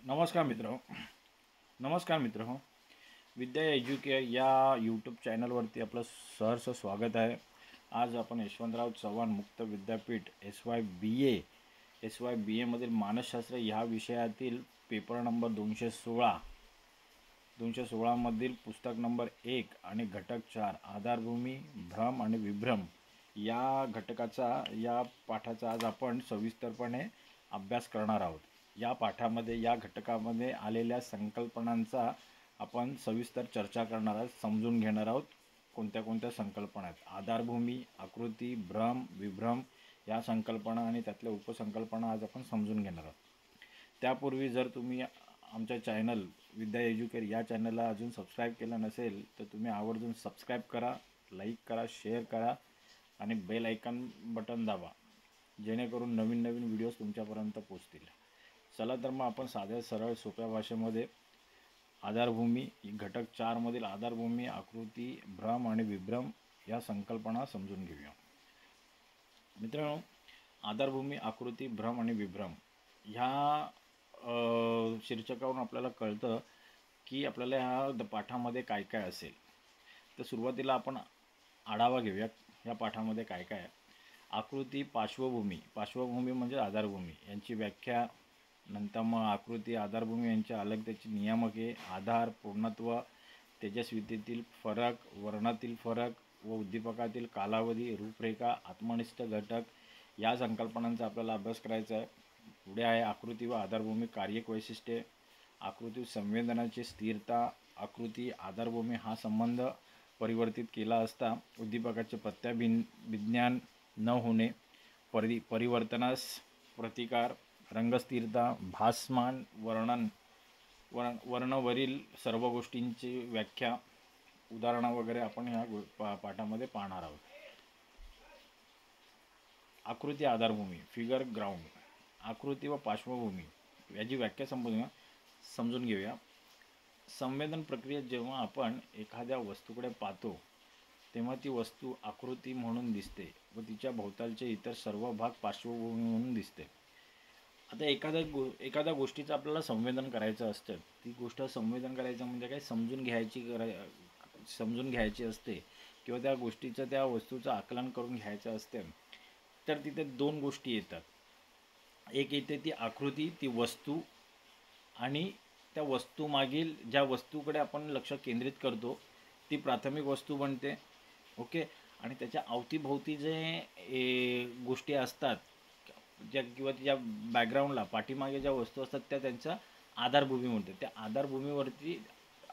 नमस्कार मित्र नमस्कार मित्र विद्या एज्युकेअर या यूट्यूब चॅनलवरती आपलं सहर्ष स्वागत आहे। आज आपण यशवंतराव चव्हाण मुक्त विद्यापीठ एस वाय बी एमधील मानसशास्त्र ह्या विषयातील पेपर नंबर 216 मधील पुस्तक नंबर 1 आणि घटक 4 आधारभूमी भ्रम आणि विभ्रम या या पाठाचा आज आपण सविस्तरपणे अभ्यास करणार आहोत। या पाठामध्ये या घटकामध्ये आलेल्या संकल्पनांचा आपण सविस्तर चर्चा करणार आहोत, समजून घेणार आहोत कोणत्या कोणत्या संकल्पना आहेत। आधारभूमी, आकृती, भ्रम, विभ्रम या संकल्पना आणि त्यातल्या उपसंकल्पना आज आपण समजून घेणार आहोत। त्यापूर्वी जर तुम्ही आमच्या चॅनल विद्या एज्युकेअर या चॅनलला अजून सबस्क्राईब केलं नसेल तर तुम्ही आवर्जून सबस्क्राईब करा, लाईक करा, शेअर करा आणि बेल आयकॉन बटन दाबा, जेणेकरून नवीन नवीन व्हिडिओज तुमच्यापर्यंत पोहोचतील। चला तर मग आपण साध्या सरळ सोप्या भाषेमध्ये आधारभूमी घटक 4 मधील आधारभूमी, आकृती, भ्रम आणि विभ्रम या संकल्पना समजून घेऊया। मित्रांनो, आधारभूमी, आकृती, भ्रम आणि विभ्रम ह्या शीर्षकावरून आपल्याला कळतं की आपल्याला ह्या पाठामध्ये काय काय असेल। तर सुरुवातीला आपण आढावा घेऊया या पाठामध्ये काय काय आहे। आकृती, पार्श्वभूमी म्हणजे आधारभूमी यांची व्याख्या, नंतर मग आकृती, आधारभूमी यांच्या अलगतेची नियामके, आधार, पूर्णत्व, तेजस्वितेतील फरक, वर्णातील फरक व उद्दीपकातील कालावधी, रूपरेखा, आत्मनिष्ठ घटक या संकल्पनांचा आपल्याला अभ्यास करायचा आहे। पुढे आहे आकृती व आधारभूमी कार्यक वैशिष्ट्ये, आकृती संवेदनाची स्थिरता, आकृती आधारभूमी हा संबंध परिवर्तित केला असता उद्दीपकाचे प्रत्याभिज्ञान न होणे, परिवर्तनास प्रतिकार, रंगस्थिरता, भासमान वर्णवरील सर्व गोष्टींची व्याख्या, उदाहरणं वगैरे आपण ह्या पाठामध्ये पाहणार आहोत। आकृती, आधारभूमी, फिगर ग्राउंड, आकृती व पार्श्वभूमी याची व्याख्या समजून घेऊया। संवेदन प्रक्रियेत जेव्हा आपण एखाद्या वस्तूकडे पाहतो तेव्हा ती वस्तू आकृती म्हणून दिसते व तिच्या भोवतालचे इतर सर्व भाग पार्श्वभूमी म्हणून दिसते। आता एखाद्या गोष्टीचं आपल्याला संवेदन करायचं असतं, ती गोष्ट संवेदन करायचं म्हणजे काय, समजून घ्यायची असते किंवा त्या गोष्टीचं, त्या वस्तूचं आकलन करून घ्यायचं असते। तर तिथे दोन गोष्टी येतात। एक येते ती आकृती, ती वस्तू, आणि त्या वस्तूमागील ज्या वस्तूकडे आपण लक्ष केंद्रित करतो ती प्राथमिक वस्तू बनते। ओके, आणि त्याच्या अवतीभोवती जे गोष्टी असतात ज्या किंवा त्या बॅकग्राऊंडला पाठीमागे ज्या वस्तू असतात त्या त्यांचा आधारभूमी म्हणते। त्या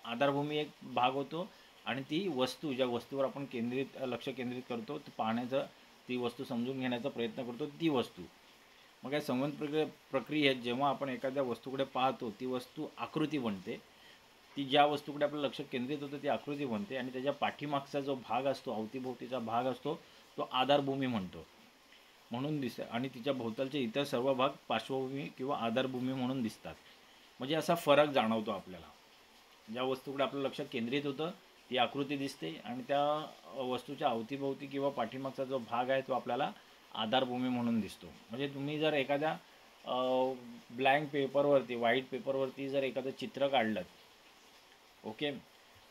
आधारभूमी एक भाग होतो आणि ती वस्तू, ज्या वस्तूवर आपण लक्ष केंद्रित करतो, ती वस्तू समजून घेण्याचा प्रयत्न करतो, ती वस्तू। मग या संवेदन प्रक्रियेत जेव्हा आपण एखाद्या वस्तूकडे पाहतो ती वस्तू आकृती बनते, ती ज्या वस्तूकडे आपलं लक्ष केंद्रित होतं ती आकृती बनते, आणि त्याच्या पाठीमागचा जो भाग असतो, अवतीभोवतीचा भाग असतो, तो आधारभूमी म्हणून दिसते, आणि तिच्या भोवतालचे इतर सर्व भाग पार्श्वभूमी किंवा आधारभूमी म्हणून दिसतात। म्हणजे असा फरक जाणवतो आपल्याला। ज्या वस्तूकडे आपलं लक्ष केंद्रित होतं ती आकृती दिसते, आणि त्या वस्तूच्या अवतीभोवती किंवा पाठीमागचा जो भाग आहे तो आपल्याला आधारभूमी म्हणून दिसतो। म्हणजे तुम्ही जर एखाद्या ब्लँक पेपरवरती, व्हाईट पेपरवरती जर एखादं चित्र काढलं, ओके,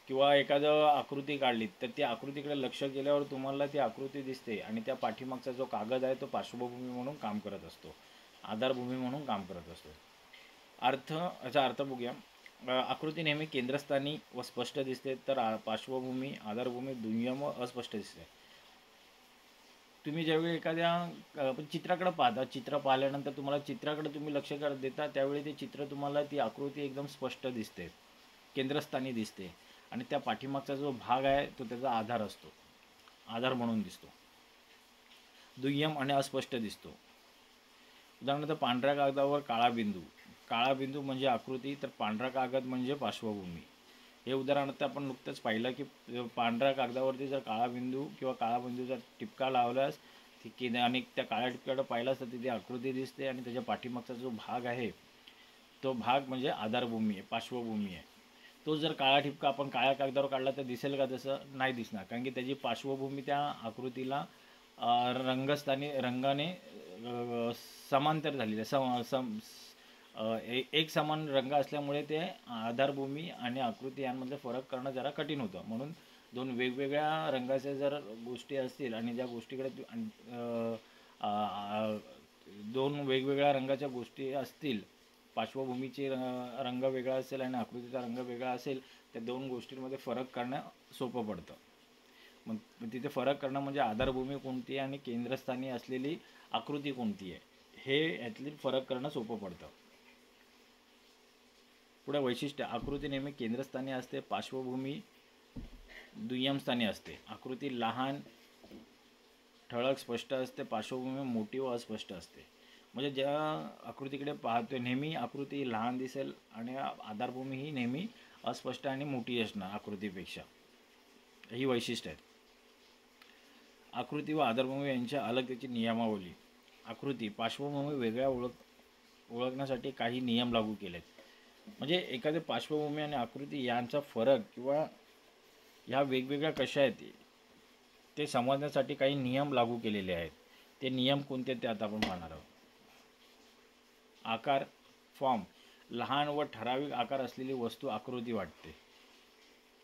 किंवा एखादं आकृती काढली, तर त्या आकृतीकडे लक्ष गेल्यावर तुम्हाला ती आकृती दिसते, आणि त्या पाठीमागचा जो कागद आहे तो पार्श्वभूमी म्हणून काम करत असतो, आधारभूमी म्हणून काम करत असतो। याचा अर्थ बघूया। आकृती नेहमी केंद्रस्थानी व स्पष्ट दिसते, तर पार्श्वभूमी, आधारभूमी दुय्यम व अस्पष्ट दिसते। तुम्ही ज्यावेळी एखाद्या चित्राकडे पाहता, चित्र पाहिल्यानंतर तुम्हाला चित्राकडे तुम्ही लक्ष देता, त्यावेळी ते चित्र तुम्हाला, ती आकृती एकदम स्पष्ट दिसते, केंद्रस्थानी दिसते, आणि त्या पाठीमागचा जो भाग आहे तो त्याचा आधार असतो, आधार म्हणून दिसतो, दुय्यम आणि अस्पष्ट दिसतो। उदाहरणार्थ, पांढऱ्या कागदावर काळा बिंदू म्हणजे आकृती, तर पांढरा कागद म्हणजे पार्श्वभूमी। हे उदाहरणार्थ आपण नुकतंच पाहिलं की पांढऱ्या कागदावरती जर काळा बिंदू किंवा काळा बिंदूचा टिपका लावल्यास आणि त्या काळ्या टिपक्याकडे पाहिलास तर तिथे आकृती दिसते, आणि त्याच्या पाठीमागचा जो भाग आहे तो भाग म्हणजे आधारभूमी आहे, पार्श्वभूमी आहे। तो जर काळा टिपका आपण काळ्या कागदावर काढला तर दिसेल का? तसं नाही दिसणार, कारण की त्याची पार्श्वभूमी त्या आकृतीला रंगाने समांतर झालेली आहे, एक समान रंग असल्यामुळे ते आधारभूमी आणि आकृती यांमधले फरक करणं जरा कठीण होतं. म्हणून दोन वेगवेगळ्या रंगाच्या जर गोष्टी असतील आणि ज्या गोष्टीकडे दोन वेगवेगळ्या रंगाच्या गोष्टी असतील, पार्श्वभूमीची रंग वेगळा असेल आणि आकृतीचा रंग वेगळा असेल, त्या दोन गोष्टींमध्ये फरक करणं सोपं पडतं. मग तिथे फरक करणं म्हणजे आधारभूमी कोणती आहे आणि केंद्रस्थानी असलेली आकृती कोणती आहे, हे यातली फरक करणं सोपं पडतं. पुढे वैशिष्ट्य, आकृती नेहमी केंद्रस्थानी असते, पार्श्वभूमी दुय्यम स्थानी असते. आकृती लहान, ठळक, स्पष्ट असते, पार्श्वभूमी मोठी व अस्पष्ट असते. म्हणजे ज्या आकृतीकडे पाहतोय नेहमी आकृती लहान दिसेल आणि आधारभूमी ही नेहमी अस्पष्ट आणि मोठी असणार आकृतीपेक्षा. ही वैशिष्ट्य आहेत. आकृती व आधारभूमी यांच्या अलगतेची नियमावली. आकृती पार्श्वभूमी वेगळ्या ओळखण्यासाठी काही नियम लागू केलेत. म्हणजे एखादी पार्श्वभूमी आणि आकृती यांचा फरक किंवा ह्या वेगवेगळ्या कशा आहेत ते समजण्यासाठी काही नियम लागू केलेले आहेत. ते नियम कोणते ते आता आपण पाहणार आहोत. आकार, फॉर्म. लहान व ठराविक आकार असलेली वस्तू आकृती वाटते.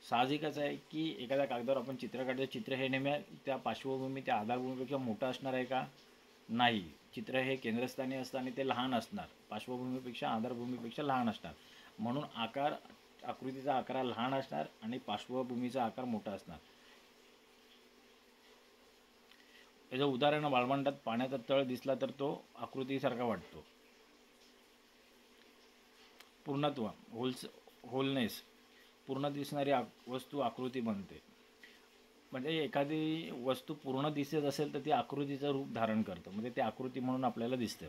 साहजिकच आहे की एखाद्या कागदावर आपण चित्र काढतो, चित्र हे नेहमी त्या पार्श्वभूमी त्या आधारभूमीपेक्षा मोठं असणार आहे का? नाही. चित्र हे केंद्रस्थानी असतं आणि ते लहान असणार, पार्श्वभूमीपेक्षा आधारभूमीपेक्षा लहान असणार. म्हणून आकृतीचा आकार लहान असणार आणि पार्श्वभूमीचा आकार मोठा असणार. याचं उदाहरण, वाळवंटात पाण्याचा तळ दिसला तर तो आकृतीसारखा वाटतो. पूर्णत्व, होलनेस. पूर्ण दिसणारी वस्तू आकृती बनते. म्हणजे एखादी वस्तू पूर्ण दिसत असेल तर ती आकृतीचं रूप धारण करतं, म्हणजे ते आकृती म्हणून आपल्याला दिसतं.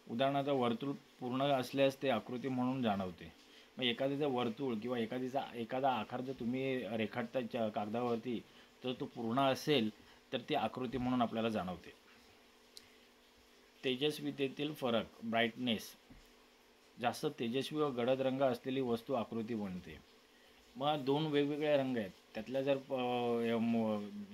उदाहरणार्थ वर्तुळ पूर्ण असल्यास ते आकृती म्हणून जाणवते. मग एखादीचं वर्तुळ किंवा एखादा आकार जर तुम्ही रेखाटता कागदावरती तर तो पूर्ण असेल तर ती आकृती म्हणून आपल्याला जाणवते. तेजस्वितेतील फरक, ब्राईटनेस. जास्त तेजस्वी व गडद रंग असलेली वस्तू आकृती बनते. मग दोन वेगवेगळे रंग आहेत, त्यातला जर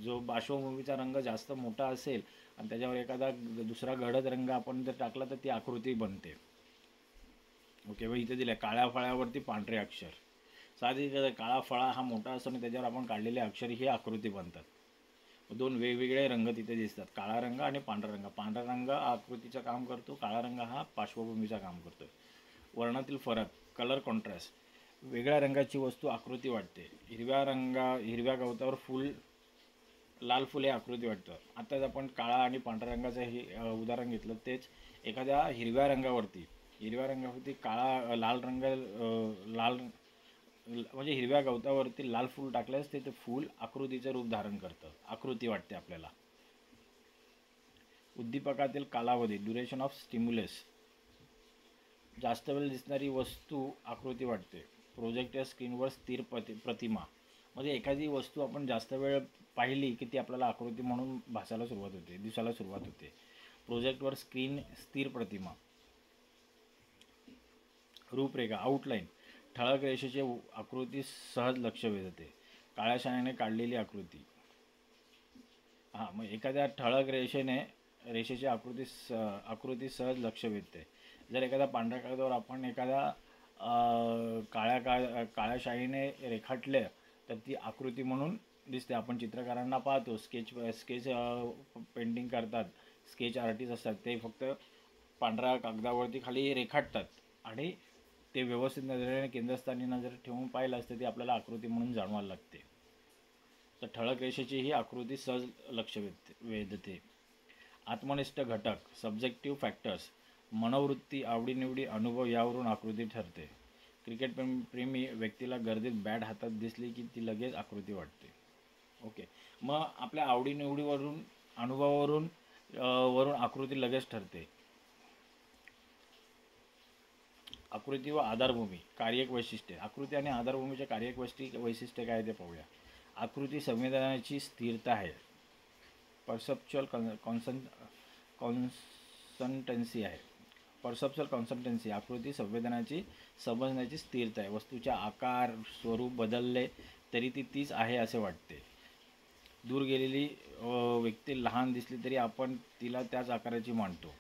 जो पार्श्वभूमीचा रंग जास्त मोठा असेल आणि त्याच्यावर एखादा दुसरा गडद रंग आपण जर टाकला तर ती आकृती बनते. ओके. व इथे दिलं काळ्या फळ्यावरती पांढरे अक्षर. साहजिक काळा फळा हा मोठा असतो आणि त्याच्यावर आपण काढलेले अक्षर ही आकृती बनतात. दोन वेगवेगळे रंग तिथे दिसतात, काळा रंग आणि पांढरा रंग. पांढरा रंग आकृतीचं काम करतो, काळा रंग हा पार्श्वभूमीचं काम करतो. वर्णातील फरक, कलर कॉन्ट्रास्ट. वेगळ्या रंगाची वस्तू आकृती वाटते. हिरव्या गवतावर लाल फुल हे आकृती वाटतं. आताच आपण काळा आणि पांढऱ्या रंगाचं हे उदाहरण घेतलं. तेच एखाद्या हिरव्या रंगावरती लाल म्हणजे हिरव्या गवतावरती लाल फूल टाकल्यास ते फूल आकृतीचं रूप धारण करतं, आकृती वाटते आपल्याला. उद्दीपकातील कालावधी, ड्युरेशन ऑफ स्टिम्युलस. जास्त वेळ दिसणारी वस्तू आकृती वाटते. प्रोजेक्टर स्क्रीनवर स्थिर प्रतिमा. म्हणजे एखादी वस्तू आपण जास्त वेळ पाहिली की ती आपल्याला आकृती म्हणून दिसायला सुरुवात होते. प्रोजेक्टवर स्क्रीन स्थिर प्रतिमा. रूपरेखा, आउटलाईन. ठळक रेषेची आकृती सहज लक्ष वेधते. काळ्या शाईने काढलेली आकृती. मग एखाद्या ठळक रेषेची आकृती सहज लक्ष वेधते. जर एखाद्या पांढऱ्या कागदावर आपण एखाद्या काळ्या शाईने रेखाटले तर ती आकृती म्हणून दिसते. आपण चित्रकारांना पाहतो, स्केच पेंटिंग करतात, स्केच आर्टिस्ट असतात, ते फक्त पांढऱ्या कागदावरती खाली रेखाटतात आणि ते व्यवस्थित नजरेने केंद्रस्थानी नजर ठेवून पाहिलं असतं ती आपल्याला आकृती म्हणून जाणवायला लागते. तर ठळक रेषेची ही आकृती सहज लक्ष वेधते. आत्मनिष्ठ घटक, सब्जेक्टिव्ह फॅक्टर्स. मनोवृत्ती, आवडीनिवडी, अनुभव यावरून आकृती ठरते. क्रिकेट प्रेमी व्यक्तीला गर्दीत बॅट हातात दिसली की ती लगेच आकृती वाटते. ओके. मग आपल्या आवडीनिवडीवरून, अनुभवावरून आकृती लगेच ठरते. आकृती व आधारभूमी, कार्यक वैशिष्ट्ये. आकृती आणि आधारभूमीचे कार्यक वैशिष्ट्य काय ते पाहूया. आकृती संवेदनाची स्थिरता आहे. परसेप्च्युअल कॉन्सन्टन्सी आहे. परसेप्च्युअल कॉन्सन्टन्सी, आकृती समजण्याची स्थिरता आहे. वस्तूच्या आकार, स्वरूप बदलले तरी ती तीच आहे असे वाटते. दूर गेलेली व्यक्ती लहान दिसली तरी आपण तिला त्याच आकाराची मानतो.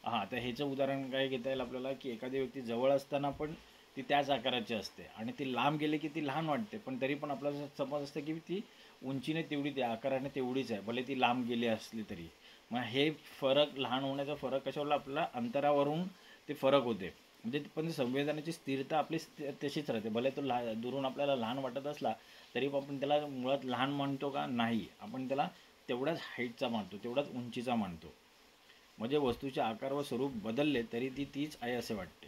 हां, तर ह्याचं उदाहरण काय घेता येईल आपल्याला, की एखादी व्यक्ती जवळ असताना पण ती त्याच आकाराची असते आणि ती लांब गेली की ती लहान वाटते, पण तरी पण आपल्याला समज असतं की ती उंचीने तेवढी ती आकाराने तेवढीच आहे, भले ती लांब गेली असली तरी. मग हे फरक, लहान होण्याचा फरक कशावर, आपल्याला अंतरावरून ते फरक होते. म्हणजे पण संवेदनाची स्थिरता आपली तशीच राहते. भले तो दुरून आपल्याला लहान वाटत असला तरी आपण त्याला मुळात लहान मानतो का, नाही, आपण त्याला तेवढ्याच हाईटचा मानतो, तेवढ्याच उंचीचा मानतो. म्हणजे वस्तूचे आकार व स्वरूप बदलले तरी ती तीच आहे असे वाटते.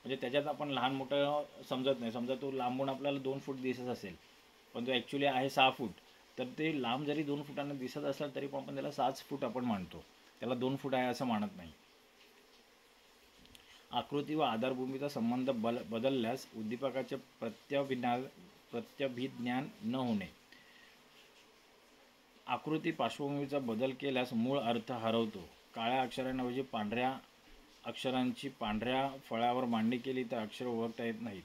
म्हणजे त्याच्यात आपण लहान मोठं समजत नाही. समजा तो लांबून आपल्याला 2 फूट दिसत असेल, पण तो ॲक्च्युली आहे 6 फूट, तर ते लांब जरी 2 फुटांना दिसत असेल तरी पण आपण त्याला 6 फूट आपण मानतो, त्याला 2 फूट आहे असं मानत नाही. आकृती व आधारभूमीचा संबंध बदलल्यास उद्दीपकाचे प्रत्यभिज्ञान न होणे. आकृती पार्श्वभूमीचा बदल केल्यास मूळ अर्थ हरवतो. काळ्या अक्षरांऐवजी पांढऱ्या अक्षरांची पांढऱ्या फळ्यावर मांडणी केली तर अक्षर ओळखता येत नाहीत.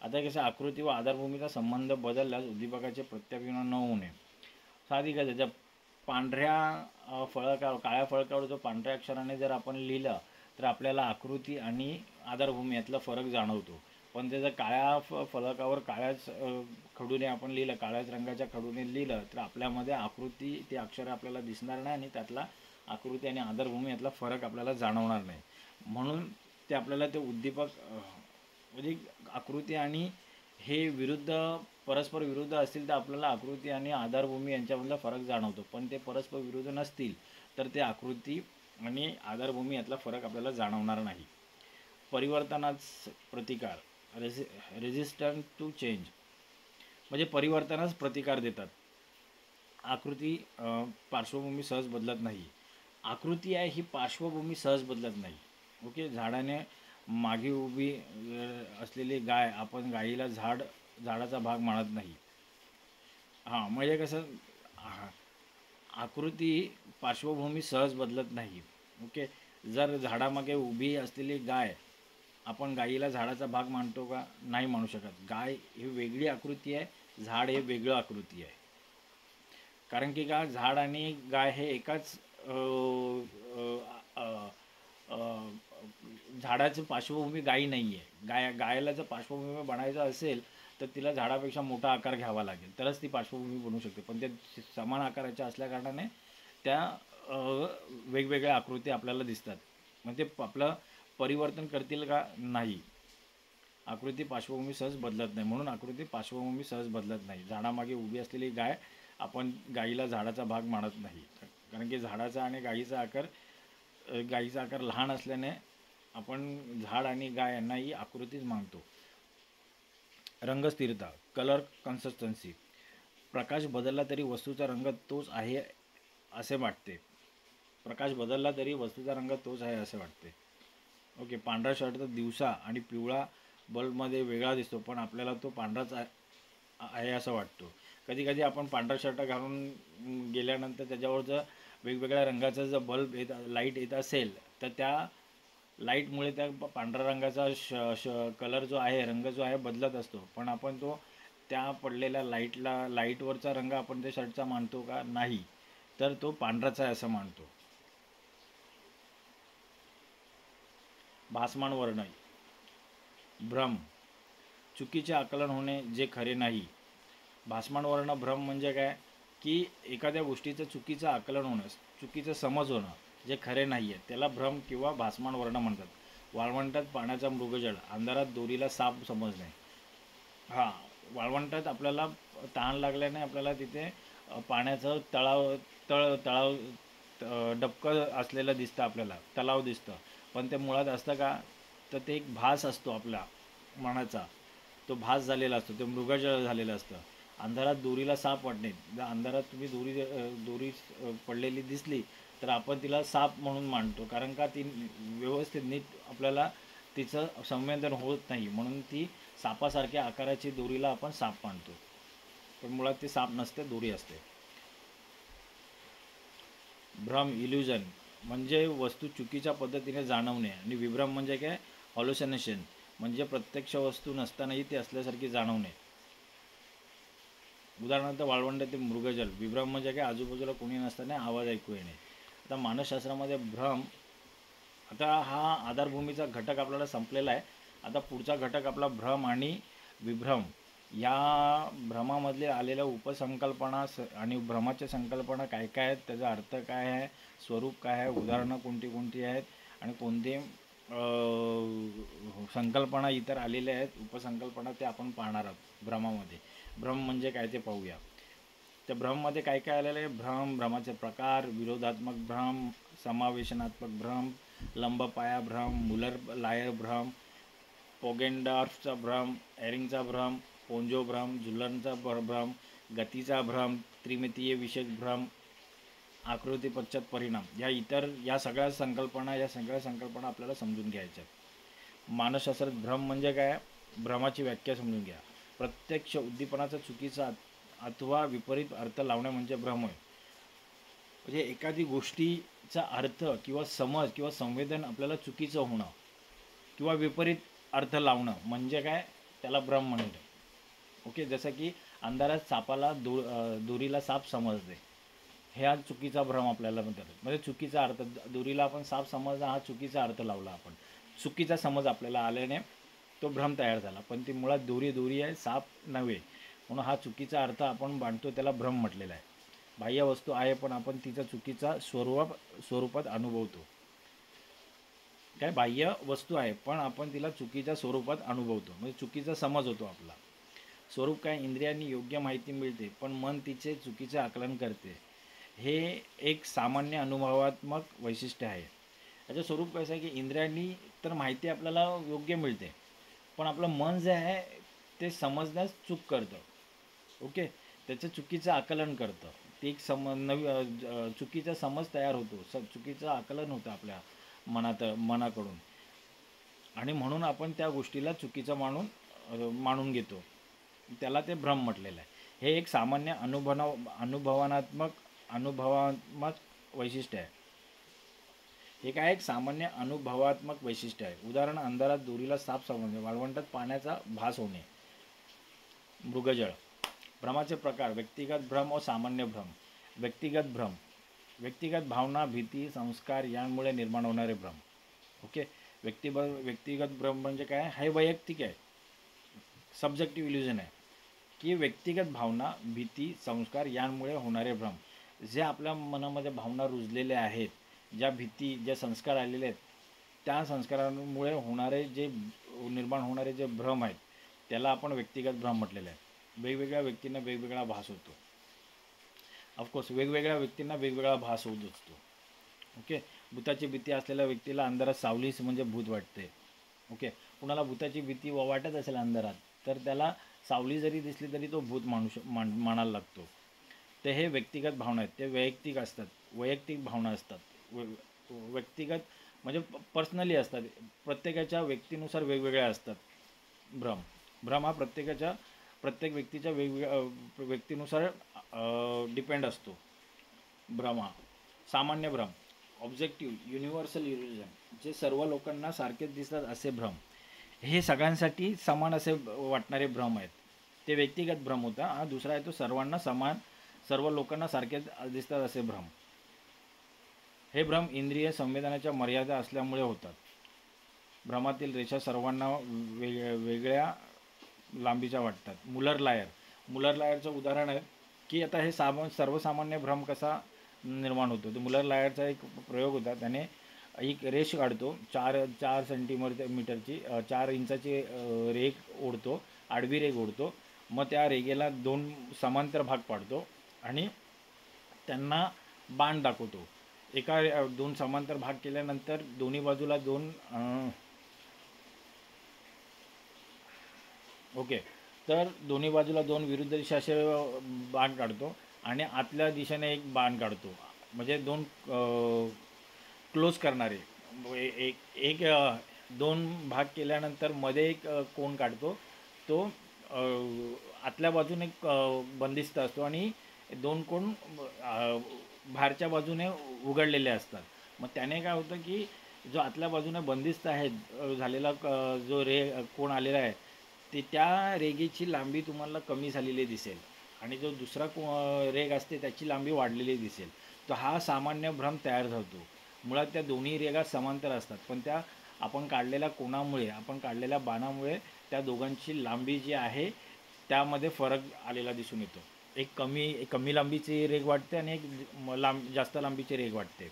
आता कसं, आकृती व आधारभूमीचा संबंध बदलल्यास उद्दीपकाचे प्रत्यभिज्ञान न होणे. साधी काय, त्याच्या पांढऱ्या फळकावर, काळ्या फळकावर जो पांढऱ्या अक्षराने जर आपण लिहिलं तर आपल्याला आकृती आणि आधारभूमी यातला फरक जाणवतो. पण त्याचं काळ्या फलकावर काळ्याच खडूने आपण लिहिलं, काळ्याच रंगाच्या खडूने लिहिलं तर आपल्यामध्ये आकृती, ते अक्षर आपल्याला दिसणार नाही आणि त्यातला आकृती आणि आधारभूमी यातला फरक आपल्याला जाणवणार नाही. म्हणून ते आपल्याला ते उद्दीपक म्हणजे आकृती आणि हे परस्पर विरुद्ध असतील तर आपल्याला आकृती आणि आधारभूमी यांच्यामधला फरक जाणवतो. पण ते परस्पर विरुद्ध नसतील तर ते आकृती आणि आधारभूमी यातला फरक आपल्याला जाणवणार नाही. परिवर्तनाचा प्रतिकार, रेजिस्टन्स टू चेंज, म्हणजे परिवर्तनास प्रतिकार देतात. आकृती पार्श्वभूमी सहज बदलत नाही. आकृती आहे ही पार्श्वभूमी सहज बदलत नाही. ओके, झाडाने मागे उभी असलेली गाय, आपण गायीला झाडाचा भाग मानत नाही. हां, म्हणजे कसं, आकृती पार्श्वभूमी सहज बदलत नाही. ओके, जर झाडामागे उभी असलेली गाय, आपण गायीला झाडाचा भाग मानतो का, नाही मानू शकत. गाय ही वेगळी आकृती आहे, झाड हे वेगळं आकृती आहे. कारण की का, झाड आणि गाय हे एकाच झाडाची पार्श्वभूमी गायी नाही आहे. गायला जर पार्श्वभूमी बनायचं असेल तर तिला झाडापेक्षा मोठा आकार घ्यावा लागेल, तरच ती पार्श्वभूमी बनू शकते. पण त्या समान आकाराच्या असल्याकारणाने त्या वेगवेगळ्या आकृती आपल्याला दिसतात. म्हणजे आपलं परिवर्तन करतील का, नाही. आकृती पार्श्वभूमी सहज बदलत नाही, म्हणून आकृती पार्श्वभूमी सहज बदलत नाही. झाडामागे उभी असलेली गाय, आपण गायीला झाडाचा भाग मानत नाही. कारण की झाडाचा आणि गायीचा आकार लहान असल्याने आपण झाड आणि गाय यांनाही आकृतीच मानतो. रंगस्थिरता, कलर कन्सिस्टन्सी, प्रकाश बदलला तरी वस्तूचा रंग तोच आहे असे वाटते. प्रकाश बदलला तरी वस्तूचा रंग तोच आहे असे वाटते. ओके, पांढरा शर्ट तर दिवसा आणि पिवळा बल्बमध्ये वेगळा दिसतो, पण आपल्याला तो पांढराच आहे असं वाटतो. कधी कधी आपण पांढरा शर्ट घालून गेल्यानंतर त्याच्यावर जर वेगवेगळ्या रंगाचा जर लाईट येत असेल तर त्या लाईटमुळे त्या पांढऱ्या रंगाचा कलर जो आहे, रंग जो आहे बदलत असतो. पण आपण तो त्या पडलेल्या लाईटवरचा रंग आपण त्या शर्टचा मानतो का, नाही, तर तो पांढराचा आहे असं मानतो. भासमान वर्ण, भ्रम, चुकीचे आकलन होणे जे खरे नाही. भासमान वर्ण भ्रम म्हणजे काय, की एखाद्या गोष्टीचं चुकीचं आकलन होणं, चुकीचं समज होणं जे खरे नाही आहे, त्याला भ्रम किंवा भासमान वर्ण म्हणतात. वाळवंटात पाण्याचा मृगजळ, अंधारात दोरीला साप समजणे. हां, वाळवंटात आपल्याला तहान लागल्याने आपल्याला तिथे पाण्याचं तळाव डबकं असलेलं दिसतं, आपल्याला तलाव दिसतं. पण ते मुळात असतं का, तर ते एक भास असतो आपला मनाचा, तो भास झालेला असतो, ते मृगजळ झालेलं असतं. अंधारात दोरीला साप वाटणे, जर अंधारात तुम्ही दोरी पडलेली दिसली तर आपण तिला साप म्हणून मानतो. कारण का, ती व्यवस्थित नीट आपल्याला तिचं संवेदन होत नाही, म्हणून ती सापासारख्या आकाराची दोरीला आपण साप मानतो. पण मुळात ती साप नसते, दोरी असते. भ्रम, इल्युजन, म्हणजे वस्तू चुकीच्या पद्धतीने जाणवणे. आणि विभ्रम म्हणजे काय, हॉल्युसिनेशन, म्हणजे प्रत्यक्ष वस्तू नसतानाही ती असल्यासारखी जाणवणे. उदाहरणार्थ वाळवंटातील मृगजल. विभ्रम म्हणजे काय, आजूबाजूला कोणी नसताना आवाज ऐकू येणे. आता मानसशास्त्रामध्ये भ्रम आता हा आधारभूमीचा घटक आपल्याला संपलेला आहे. आता पुढचा घटक आपला भ्रम आणि विभ्रम. या भ्रमामधले आलेल्या उपसंकल्पना आणि भ्रमाच्या संकल्पना काय काय आहेत, त्याचा अर्थ काय आहे, स्वरूप काय आहे, उदाहरणं कोणती कोणती आहेत आणि कोणते संकल्पना इतर आलेल्या आहेत, उपसंकल्पना, ते आपण पाहणार आहोत भ्रमामध्ये. भ्रम म्हणजे काय ते पाहूया. त्या भ्रममध्ये काय काय आलेलं आहे? भ्रम, भ्रमाचे प्रकार, विरोधात्मक भ्रम, समावेशनात्मक भ्रम, लंबपाया भ्रम, मुलर लायर भ्रम, पोगेंडॉर्फचा भ्रम, एरिंगचा भ्रम, पोंजो भ्रम, झुलनचा भ्रम, गतीचा भ्रम, त्रिमितीय विशेष भ्रम, आकृती पश्चात परिणाम. या सगळ्या संकल्पना आपल्याला समजून घ्यायच्या. मानसशास्त्रात भ्रम म्हणजे काय? भ्रमाची व्याख्या समजून घ्या. प्रत्यक्ष उद्दीपनाचा चुकीचा अथवा विपरीत अर्थ लावणे म्हणजे भ्रम होय. म्हणजे एखादी गोष्टीचा अर्थ किंवा समज किंवा संवेदन आपल्याला चुकीचं होणं किंवा विपरीत अर्थ लावणं म्हणजे काय? त्याला भ्रम म्हणतात. ओके, जसं की अंधारात सापाला दोरीला साप समजते, हा चुकीचा भ्रम आपल्याला म्हणतात. म्हणजे चुकीचा अर्थ, दोरीला आपण साप समजला, हा चुकीचा अर्थ लावला आपण, चुकीचा समज आपल्याला आल्याने तो भ्रम तयार झाला. पण ती मुळात दोरी आहे, साप नव्हे, म्हणून हा चुकीचा अर्थ आपण बांधतो, त्याला भ्रम म्हटलेला आहे. बाह्य वस्तू आहे पण आपण तिचा चुकीचा स्वरूपात अनुभवतो. काय? बाह्य वस्तू आहे पण आपण तिला चुकीच्या स्वरूपात अनुभवतो, म्हणजे चुकीचा समज होतो आपला. स्वरूप काय? इंद्रियांनी योग्य माहिती मिळते पण मन तिचे चुकीचे आकलन करते. हे एक सामान्य अनुभवात्मक वैशिष्ट्य आहे. याचं स्वरूप कसं आहे की इंद्रियांनी तर माहिती आपल्याला योग्य मिळते पण आपलं मन जे आहे ते समजण्यास चूक करतं. ओके, त्याचं चुकीचं आकलन करतं. ते एक चुकीचा समज तयार होतो, चुकीचं आकलन होतं आपल्या मनाकडून आणि म्हणून आपण त्या गोष्टीला चुकीचं मानून घेतो. त्याला ते भ्रम म्हटलेलं आहे. हे एक सामान्य अनुभवात्मक वैशिष्ट्य आहे. हे काय? एक सामान्य अनुभवात्मक वैशिष्ट्य आहे. उदाहरण, अंधारात दोरीला साप समजणे, वाळवंटात पाण्याचा भास होणे. मृगजळ. भ्रमाचे प्रकार: व्यक्तिगत भ्रम व सामान्य भ्रम. व्यक्तिगत भावना, भीती, संस्कार यांमुळे निर्माण होणारे भ्रम. ओके, व्यक्तिगत भ्रम म्हणजे काय? हे वैयक्तिक आहे, सब्जेक्टिव्ह इल्युजन आहे, की व्यक्तिगत भावना, भीती, संस्कार यांमुळे होणारे भ्रम. जे आपल्या मनामध्ये भावना रुजलेल्या आहेत, ज्या भीती, ज्या संस्कार आलेले आहेत, त्या संस्कारांमुळे निर्माण होणारे जे भ्रम आहेत त्याला आपण व्यक्तिगत भ्रम म्हटलेलं आहे. वेगवेगळ्या व्यक्तींना वेगवेगळा भास होतो. ऑफकोर्स वेगवेगळ्या व्यक्तींना वेगवेगळा भास होत असतो. ओके, भूताची भीती असलेल्या व्यक्तीला अंधारात सावलीच म्हणजे भूत वाटते. ओके, कुणाला भूताची भीती वाटत असेल अंधारात तर त्याला सावली जरी दिसली तरी तो भूत मानायला लागतो. ते हे व्यक्तिगत भावना आहेत, ते वैयक्तिक भावना असतात. व्यक्तिगत म्हणजे पर्सनली असतात, प्रत्येकाच्या व्यक्तीनुसार वेगवेगळ्या असतात. भ्रम हा प्रत्येक व्यक्तीच्या वेगवेगळ्या व्यक्तीनुसार डिपेंड असतो. भ्रम हा सामान्य भ्रम, ऑब्जेक्टिव्ह युनिव्हर्सल इल्युजन, जे सर्व लोकांना सारखेच दिसतात असे भ्रम. हे सगळ्यांसाठी समान असे वाटणारे भ्रम आहेत, ते व्यक्तिगत भ्रम होता. हा दुसरा आहे तो सर्वांना समान, सर्व लोकांना सारखेच दिसतात असे भ्रम. हे भ्रम इंद्रिय संवेदनाच्या मर्यादा असल्यामुळे होतात. भ्रमातील रेषा सर्वांना वेगळ्या लांबीच्या वाटतात. मुलर लायरचं उदाहरण आहे की आता हे सर्वसामान्य भ्रम कसा निर्माण होतो. तो मुलर लायरचा एक प्रयोग होता. त्याने एक रेष काढतो, 4 सेंटीमीटरची, 4 इंचाची रेघ ओढतो, आडवी रेघ ओढतो. मग त्या रेघेला 2 समांतर भाग पाडतो आणि त्यांना बाण दाखवतो. 2 समांतर भाग केल्यानंतर दोन्ही बाजूला 2 ओके, तर दोन्ही बाजूला 2 विरुद्ध दिशा असे बाण काढतो आणि आतल्या दिशेने एक बाण काढतो. म्हणजे 2 क्लोज करणारे एक 2 भाग केल्यानंतर मध्ये एक कोन काढतो. तो आतल्या बाजूने बंदिस्त असतो आणि 2 कोन बाहेरच्या बाजूने उघडलेले असतात. मग त्याने काय होतं की जो आतल्या बाजूने बंदिस्त आहे झालेला जो कोन आलेला आहे ते त्या रेघेची लांबी तुम्हाला कमी झालेली दिसेल आणि जो दुसरा रेघ असते त्याची लांबी वाढलेली दिसेल. तर हा सामान्य भ्रम तयार होतो. मुळात त्या दोन्ही रेघा समांतर असतात, पण त्या आपण काढलेल्या कोनामुळे, आपण काढलेल्या बाणामुळे त्या दोघांची लांबी जी आहे त्यामध्ये फरक आलेला दिसून येतो. एक कमी लांबीची रेघ वाटते आणि एक जास्त लांबीची रेघ वाटते.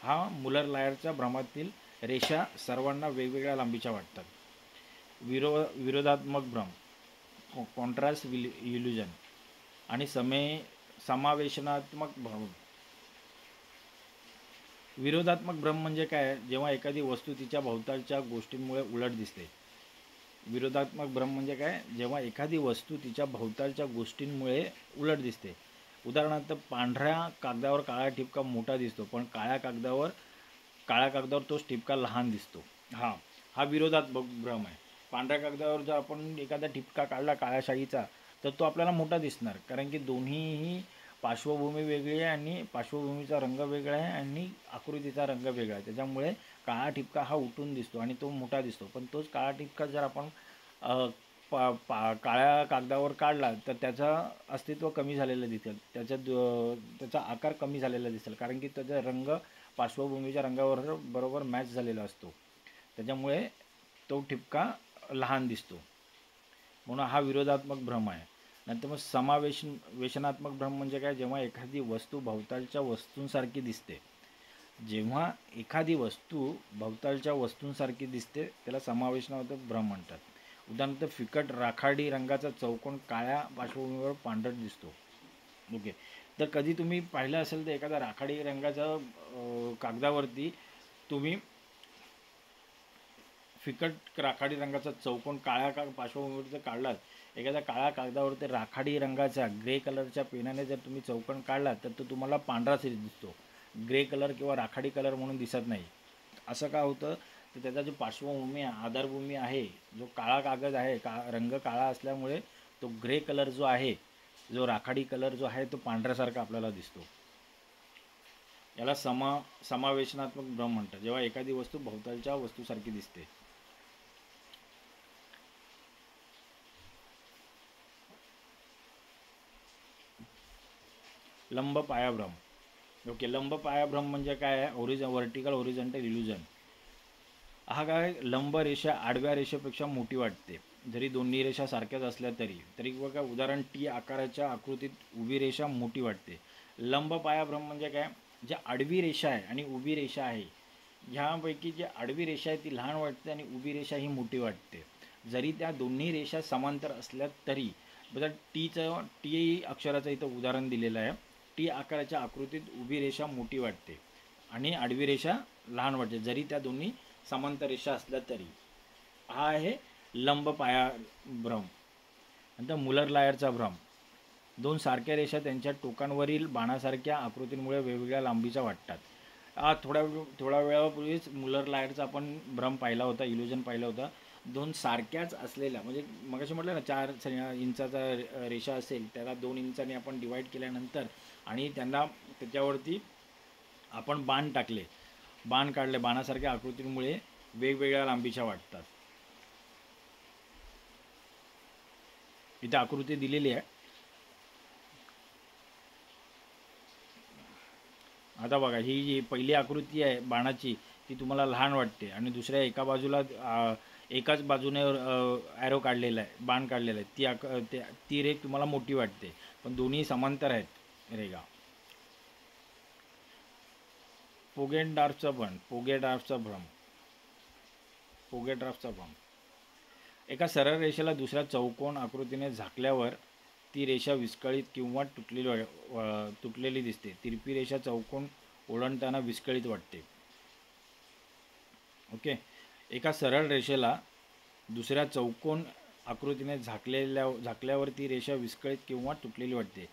हा मुलर लायरच्या भ्रमातील रेषा सर्वांना वेगवेगळ्या लांबीच्या वाटतात. विरोधात्मक भ्रम, कॉन्ट्रास्ट इल्युजन आणि समावेशनात्मक भ्रम. विरोधात्मक भ्रम म्हणजे काय? जेव्हा एखादी वस्तू तिच्या भोवतालच्या गोष्टींमुळे उलट दिसते. विरोधात्मक भ्रम म्हणजे काय? जेव्हा एखादी वस्तू तिच्या भोवतालच्या गोष्टींमुळे उलट दिसते. उदाहरणार्थ, पांढऱ्या कागदावर काळा ठिपका मोठा दिसतो, पण काळ्या कागदावर तोच ठिपका लहान दिसतो. हा विरोधात्मक भ्रम आहे. पांढऱ्या कागदावर जर आपण एखादा ठिपका काढला काळ्या शाईचा, तर तो आपल्याला मोठा दिसणार, कारण की दोन्हीही पार्श्वभूमी वेगळी आहे आणि पार्श्वभूमीचा रंग वेगळा आहे आणि आकृतीचा रंग वेगळा आहे. त्याच्यामुळे काळा ठिपका हा उठून दिसतो आणि तो मोठा दिसतो. पण तोच काळा ठिपका जर आपण काळ्या कागदावर काढला तर त्याचं अस्तित्व कमी झालेलं दिसेल, त्याचा आकार कमी झालेला दिसेल, कारण की त्याचा रंग पार्श्वभूमीच्या रंगावर बरोबर मॅच झालेला असतो. त्याच्यामुळे तो ठिपका लहान दिसतो. म्हणून हा विरोधात्मक भ्रम आहे. नंतर मग वेशनात्मक भ्रम म्हणजे काय? जेव्हा एखादी वस्तू भोवतालच्या वस्तूंसारखी दिसते. जेव्हा एखादी वस्तू भोवतालच्या वस्तूंसारखी दिसते त्याला समावेशनात्मक भ्रम म्हणतात. उदाहरणार्थ, फिकट राखाडी रंगाचा चौकोन काळ्या पार्श्वभूमीवर पांढरट दिसतो. ओके. तर कधी तुम्ही पाहिलं असेल तर एखादा राखाडी रंगाचा कागदावरती तुम्ही फिकट राखाडी रंगाचा चौकोन काळ्या पार्श्वभूमीवर काढलात, एखाद्या काळ्या कागदावर ते राखाडी रंगाच्या ग्रे कलरच्या पेनाने जर तुम्ही चौकोन काढलात तर तो तुम्हाला पांढराच दिसतो, ग्रे कलर किंवा राखाडी कलर म्हणून दिसत नाही. असं का होतं? तर त्याचा जो पार्श्वभूमी आधारभूमी आहे, जो काळा कागद आहे, रंग काळा असल्यामुळे तो ग्रे कलर जो आहे, जो राखाडी कलर जो आहे, तो पांढऱ्यासारखा आपल्याला दिसतो. याला समावेशनात्मक भ्रम म्हणतात, जेव्हा एखादी वस्तू भोवतालच्या वस्तूसारखी दिसते. लंब पायाभ्रम. ओके. लंब पायाभ्रम म्हणजे काय आहे? Vertical horizontal illusion. हा काय? लंब रेषा आडव्या रेषेपेक्षा मोठी वाटते जरी दोन्ही रेषा सारख्याच असल्या तरी बघा, उदाहरण टी आकाराच्या आकृतीत उभी रेषा मोठी वाटते. लंब पायाभ्रम म्हणजे काय? जी आडवी रेषा आहे आणि उभी रेषा आहे, ह्यापैकी जी आडवी रेषा आहे ती लहान वाटते आणि उभी रेषा ही मोठी वाटते, जरी त्या दोन्ही रेषा समांतर असल्या तरी. बघा, टी अक्षराचं इथं उदाहरण दिलेलं आहे. टी आकाराच्या आकृतीत उभी रेषा मोठी वाटते आणि आडवी रेषा लहान वाटते, जरी त्या दोन्ही समांतर रेषा असल्या तरी. हा आहे लंब पाया भ्रम. नंतर मुलर लायरचा भ्रम. दोन सारख्या रेषा त्यांच्या टोकांवरील बाणासारख्या आकृतींमुळे वेगवेगळ्या लांबीच्या वाटतात. थोड्या वेळापूर्वीच मुलर लायरचा आपण भ्रम पाहिला होता, इल्युजन पाहिलं होतं. दोन सारख्याच असलेल्या, म्हणजे मगाशी म्हटलं ना 4 इंचाचा रेषा असेल, त्याला 2 इंचाने आपण डिवाईड केल्यानंतर आणि त्याच्यावरती आपण बाण काढले, बाणासारख्या आकृतींमुळे वेगवेगळ्या लांबीच्या वाटतात. इथे आकृती दिलेली आहे. आता बघा, ही जी पहिली आकृती आहे बाणाची ती तुम्हाला लहान वाटते आणि दुसऱ्या एकाच बाजूने ॲरो काढलेला आहे, बाण काढलेला आहे, ती रेघ तुम्हाला मोठी वाटते, पण दोन्ही समांतर आहेत रेघा. पोगेटॉर्फचा भ्रम. एका सरळ रेषेला दुसऱ्या चौकोन आकृतीने झाकल्यावर ती रेषा विस्कळीत किंवा तुटलेली दिसते. तिरपी रेषा चौकोन ओलांडताना विस्कळीत वाटते. ओके. एका सरळ रेषेला दुसऱ्या चौकोन आकृतीने झाकल्यावर ती रेषा विस्कळीत किंवा तुटलेली वाटते.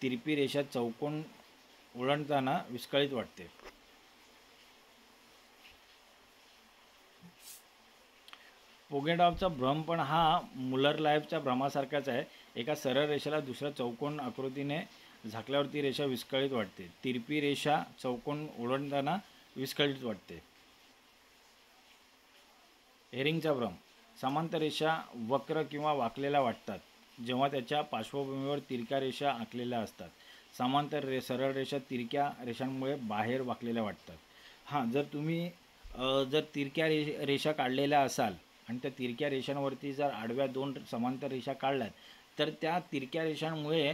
तिरपी रेषा चौकोन ओलांडताना विस्कळीत वाटते. पोगेटॉर्फचा भ्रम पण हा मुलर लायरच्या भ्रमासारखाच आहे. एका सरळ रेषेला दुसऱ्या चौकोन आकृतीने झाकल्यावर ती रेषा विस्कळीत वाटते. तिरपी रेषा चौकोन ओलांडताना विस्कळीत वाटते. हेरिंगचा भ्रम. समांतर रेषा वक्र किंवा वाकलेल्या वाटतात जेव्हा त्याच्या पार्श्वभूमीवर तिरक्या रेषा आखलेल्या असतात. सरळ रेषा तिरक्या रेषांमुळे बाहेर वाकलेल्या वाटतात. हां, जर तुम्ही जर तिरक्या रेषा काढलेल्या असाल आणि त्या तिरक्या रेषांवरती जर आडव्या दोन समांतर रेषा काढल्यात, तर त्या तिरक्या रेषांमुळे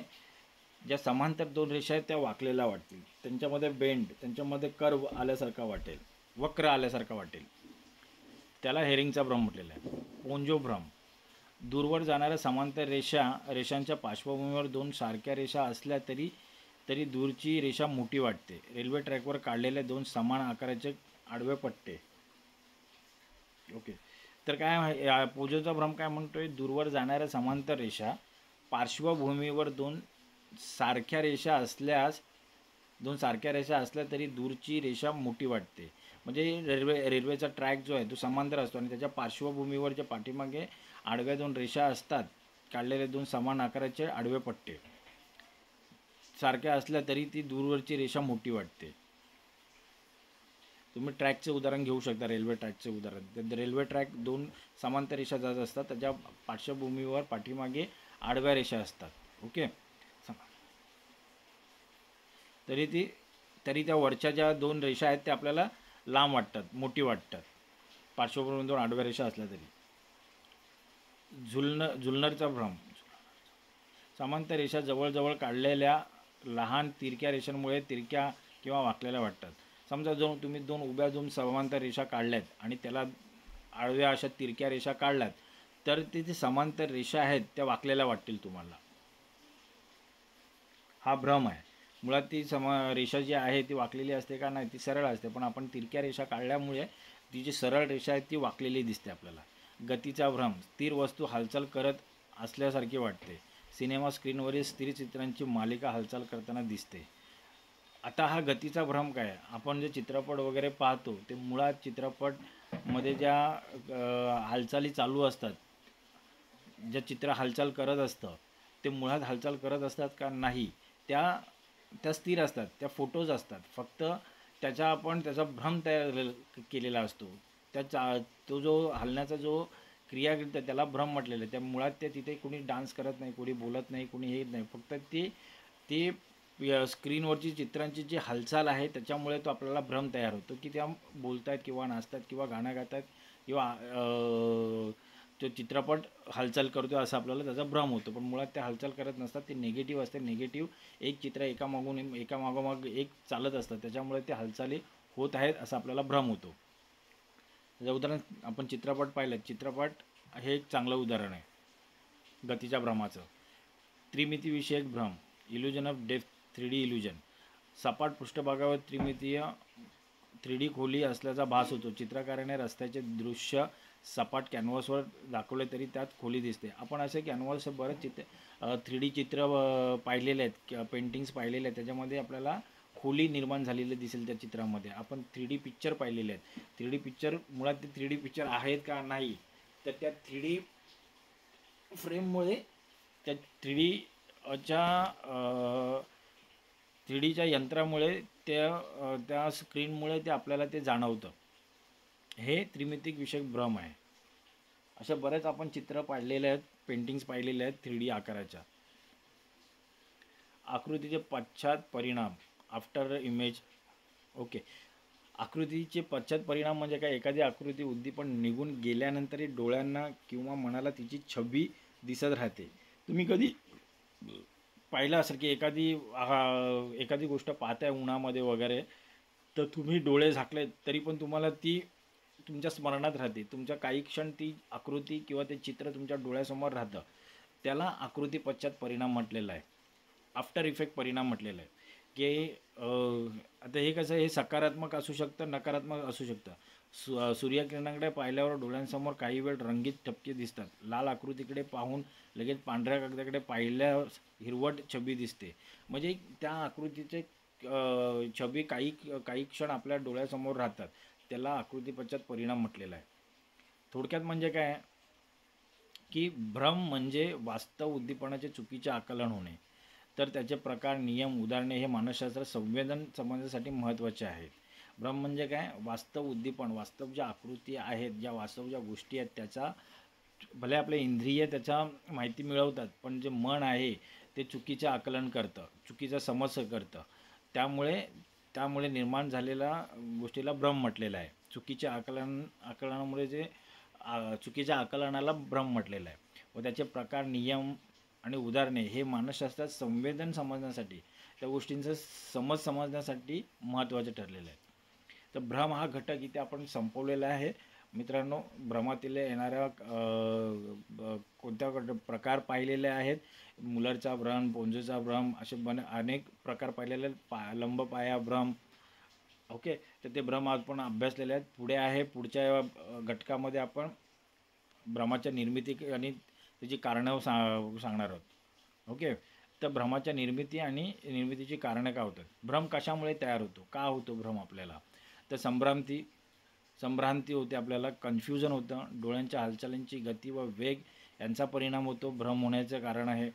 ज्या समांतर दोन रेषा आहेत त्या वाकलेल्या वाटतील. त्यांच्यामध्ये बेंड, त्यांच्यामध्ये कर्व आल्यासारखा वाटेल, वक्र आल्यासारखा वाटेल. त्याला हेरिंगचा भ्रम म्हटलेला आहे. पोंजो भ्रम. दूरवर जाणाऱ्या समांतर रेषांच्या पार्श्वभूमीवर दोन सारख्या रेषा असल्या तरी तरी दूरची रेषा मोठी वाटते. रेल्वे ट्रॅकवर काढलेले दोन समान आकाराचे आडवे पट्टे. ओके. तर काय पोजोचा भ्रम काय म्हणतोय, दूरवर जाणाऱ्या समांतर रेषा पार्श्वभूमीवर दोन सारख्या रेषा असल्या तरी दूरची रेषा मोठी वाटते. म्हणजे रेल्वेचा ट्रॅक जो आहे तो समांतर असतो आणि त्याच्या पार्श्वभूमीवर जे पाठीमागे आडव्या दोन रेषा असतात, काढलेले दोन समान आकाराचे आडवे पट्टे सारख्या असल्या तरी ती दूरवरची रेषा मोठी वाटते. तुम्ही ट्रॅकचे उदाहरण घेऊ शकता, रेल्वे ट्रॅकचे उदाहरण. रेल्वे ट्रॅक दोन समांतर रेषा जात असतात, त्याच्या पार्श्वभूमीवर पाठीमागे आडव्या रेषा असतात. ओके. तरी त्या वरच्या ज्या दोन रेषा आहेत त्या आपल्याला लांब वाटतात, मोठी वाटतात, पार्श्वभूमीवर दोन आडव्या रेषा असल्या तरी. झुल्नरचा भ्रम. समांतर रेषा जवळजवळ काढलेल्या लहान तिरक्या रेषांमुळे तिरक्या किंवा वाकलेल्या वाटतात. समजा तुम्ही दोन समांतर रेषा काढल्यात आणि त्याला आडव्या अशा तिरक्या रेषा काढल्यात, तर ते समांतर रेषा आहेत त्या वाकलेल्या वाटतील तुम्हाला. हा भ्रम आहे. मुळात ती रेषा जी आहे ती वाकलेली असते का? नाही, ती सरळ असते. पण आपण तिरक्या रेषा काढल्यामुळे ती जी सरळ रेषा आहे ती वाकलेली दिसते आपल्याला. गतीचा भ्रम. स्थिर वस्तू हालचाल करत असल्यासारखी वाटते. सिनेमा स्क्रीनवरील स्थिर चित्रांची मालिका हालचाल करताना दिसते. आता हा गतीचा भ्रम काय? आपण जे चित्रपट वगैरे पाहतो ते मुळात चित्रपटमध्ये ज्या हालचाली चालू असतात, ज्या चित्र हालचाल करत असतं ते मुळात हालचाल करत असतात का? नाही, त्या स्थिर असतात, त्या फोटोज असतात. फक्त आपण त्याचा भ्रम तयार केलेला असतो. तो जो हलण्याचा जो क्रिया त्याला भ्रम म्हटलेलं आहे. त्या मुळात तिथे कोणी डान्स करत नाही, कोणी बोलत नाही, कोणी हे नाही. फक्त ते स्क्रीनवरची चित्रांची जी हालचाल आहे त्याच्यामुळे तो आपल्याला भ्रम तयार होतो की त्या बोलत आहेत किंवा नाचतात किंवा गाणं गात आहेत किंवा तो चित्रपट हालचाल करतो असं आपल्याला त्याचा भ्रम होतो. पण मुळात ते हालचाल करत नसतात, ते निगेटिव्ह असते. निगेटिव्ह एक चित्र एकामागोमाग एक चालत असतं, त्याच्यामुळे ते हालचाली होत आहेत असं आपल्याला भ्रम होतो. त्याचं उदाहरण आपण चित्रपट पाहिलं. चित्रपट हे एक चांगलं उदाहरण आहे गतीच्या भ्रमाचं. त्रिमितीविषयक भ्रम. Illusion of depth. 3D illusion. सपाट पृष्ठभागावर त्रिमितीय 3D खोली असल्याचा भास होतो. चित्रकाराने रस्त्याचे दृश्य सपाट कॅनव्हासवर दाखवले तरी त्यात खोली दिसते. आपण असे कॅनव्हास बरेच 3D चित्र पाहिलेले आहेत, पेंटिंग्स पाहिलेले आहेत, त्याच्यामध्ये आपल्याला खोली निर्माण झालेली दिसेल त्या चित्रामध्ये. आपण 3D पिक्चर पाहिलेले आहेत. 3D पिक्चर मुळात ते 3D पिक्चर आहेत का? नाही. तर त्या 3D फ्रेममुळे त्या 3Dच्या यंत्रामुळे त्या स्क्रीनमुळे ते आपल्याला ते जाणवतं. हे त्रिमितिक विषयक भ्रम आहे. अशा बऱ्याच आपण चित्र पाहिलेले आहेत, पेंटिंग्स पाहिलेले आहेत 3D आकाराच्या. आकृतीचे पश्चात परिणाम. After image. ओके. आकृतीचे पश्चात परिणाम म्हणजे काय? एखादी आकृती उद्दीपन निघून गेल्यानंतरही डोळ्यांना किंवा मनाला तिची छबी दिसत राहते. तुम्ही कधी पाहिलं असेल की एखादी गोष्ट पाहताय उन्हामध्ये वगैरे, तर तुम्ही डोळे झाकले तरी पण तुम्हाला ती तुमच्या स्मरणात राहते. तुमच्या काही क्षण ती आकृती किंवा ते चित्र तुमच्या डोळ्यासमोर राहतं. त्याला आकृती पश्चात परिणाम म्हटलेला आहे, आफ्टर इफेक्ट परिणाम म्हटलेला आहे. की आता हे कसं, हे सकारात्मक असू शकतं, नकारात्मक असू शकतं. सूर्यकिरणाकडे पाहिल्यावर डोळ्यांसमोर काही वेळ रंगीत ठपके दिसतात. लाल आकृतीकडे पाहून लगेच पांढऱ्या कागदाकडे पाहिल्यावर हिरवट छबी दिसते. म्हणजे त्या आकृतीचे छबी काही क्षण आपल्या डोळ्यासमोर राहतात. त्याला आकृती पश्चात परिणाम म्हटलेला आहे. थोडक्यात म्हणजे काय की भ्रम म्हणजे वास्तव उद्दीपनाचे चुकीचे आकलन होणे. तर त्याचे प्रकार, नियम, उदाहरणे हे मानसशास्त्र संवेदन समजण्यासाठी महत्त्वाचे आहेत. भ्रम म्हणजे काय? वास्तव उद्दीपन, वास्तव ज्या आकृती आहेत, वास्तव ज्या गोष्टी आहेत, त्याचा भले आपले इंद्रिय त्याच्या माहिती मिळवतात, पण जे मन आहे ते चुकीचं आकलन करतं, चुकीचा समज करतं. त्यामुळे त्यामुळे निर्माण झालेल्या गोष्टीला भ्रम म्हटलेलं आहे. चुकीच्या आकलनामुळे जे चुकीच्या आकलनाला भ्रम म्हटलेलं आहे. व त्याचे प्रकार, नियम आणि उदाहरणे हे मानसशास्त्रात संवेदन समजण्यासाठी, त्या गोष्टींचा समज समजण्यासाठी महत्त्वाचे ठरलेले आहे. तर भ्रम हा घटक इथे आपण संपवलेला आहे. मित्रांनो, भ्रमातील येणाऱ्या कोणत्या प्रकार पाहिलेले आहेत. मुलरचा भ्रम, पोंजूचा भ्रम, असे अनेक प्रकार पाहिलेले आहेत. लंबपाया भ्रम. ओके, तर ते भ्रम आपण अभ्यासलेले आहेत. पुढे आहे, पुढच्या घटकामध्ये आपण भ्रमाच्या निर्मिती आणि त्याची कारणं सांगणार आहोत. ओके, तर भ्रमाच्या निर्मिती आणि निर्मितीची कारणं काय होतात, भ्रम कशामुळे तयार होतो, का होतो भ्रम आपल्याला. तर संभ्रांती होते, आपल्याला कन्फ्युजन होतं, डोळ्यांच्या हालचालींची गती व वेग यांचा परिणाम होतो, भ्रम होण्याचं कारण आहे.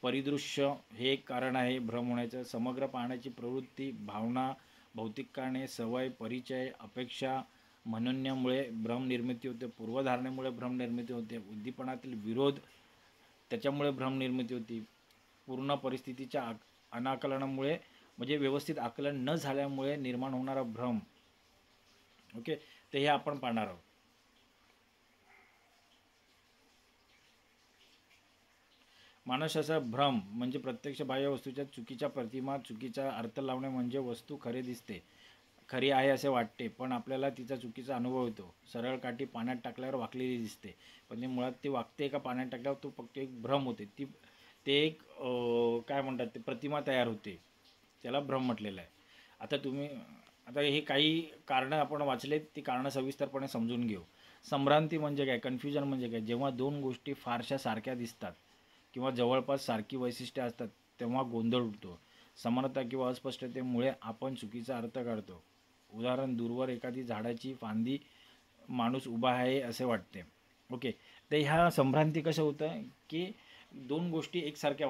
परिदृश्य हे एक कारण आहे भ्रम होण्याचं. समग्र पाहण्याची प्रवृत्ती, भावना, भौतिक कारणे, सवय, परिचय, अपेक्षा, म्हणण्यामुळे भ्रम निर्मिती होते. पूर्वधारणेमुळे भ्रम निर्मिती होते. उद्दीपनातील विरोध, त्याच्यामुळे भ्रम निर्मिती होती. पूर्ण परिस्थितीच्या अनाकलनामुळे, म्हणजे व्यवस्थित आकलन न झाल्यामुळे निर्माण होणारा भ्रम. ओके, तर हे आपण पाहणार आहोत. मानसशास्त्रात भ्रम म्हणजे प्रत्यक्ष बाह्य वस्तूच्या चुकीच्या प्रतिमा, चुकीचा अर्थ लावणे. म्हणजे वस्तू खरी दिसते, खरी आहे असे वाटते, पण आपल्याला तिचा चुकीचा अनुभव होतो. सरळ काठी पाण्यात टाकल्यावर वाकलेली दिसते, पण ती मुळात ती वाकते का पाण्यात टाकल्यावर तो फक्त एक भ्रम होते. ते एक काय म्हणतात, ते प्रतिमा तयार होते, त्याला भ्रम म्हटलेलं आहे. आता हे काही कारणं आपण वाचलेत, ती कारणं सविस्तरपणे समजून घेऊ. संभ्रांती म्हणजे काय, कन्फ्युजन म्हणजे काय, जेव्हा दोन गोष्टी फारशा सारख्या दिसतात किंवा जवळपास सारखी वैशिष्ट्ये असतात तेव्हा गोंधळ उडतो. समानता किंवा अस्पष्टतेमुळे आपण चुकीचा अर्थ काढतो. उदाहरण, दूरवर एखादी झाडाची फांदी माणूस उभा आहे असे वाटते. ओके, तर ह्या संभ्रांती कसं होतं की दोन गोष्टी एकसारख्या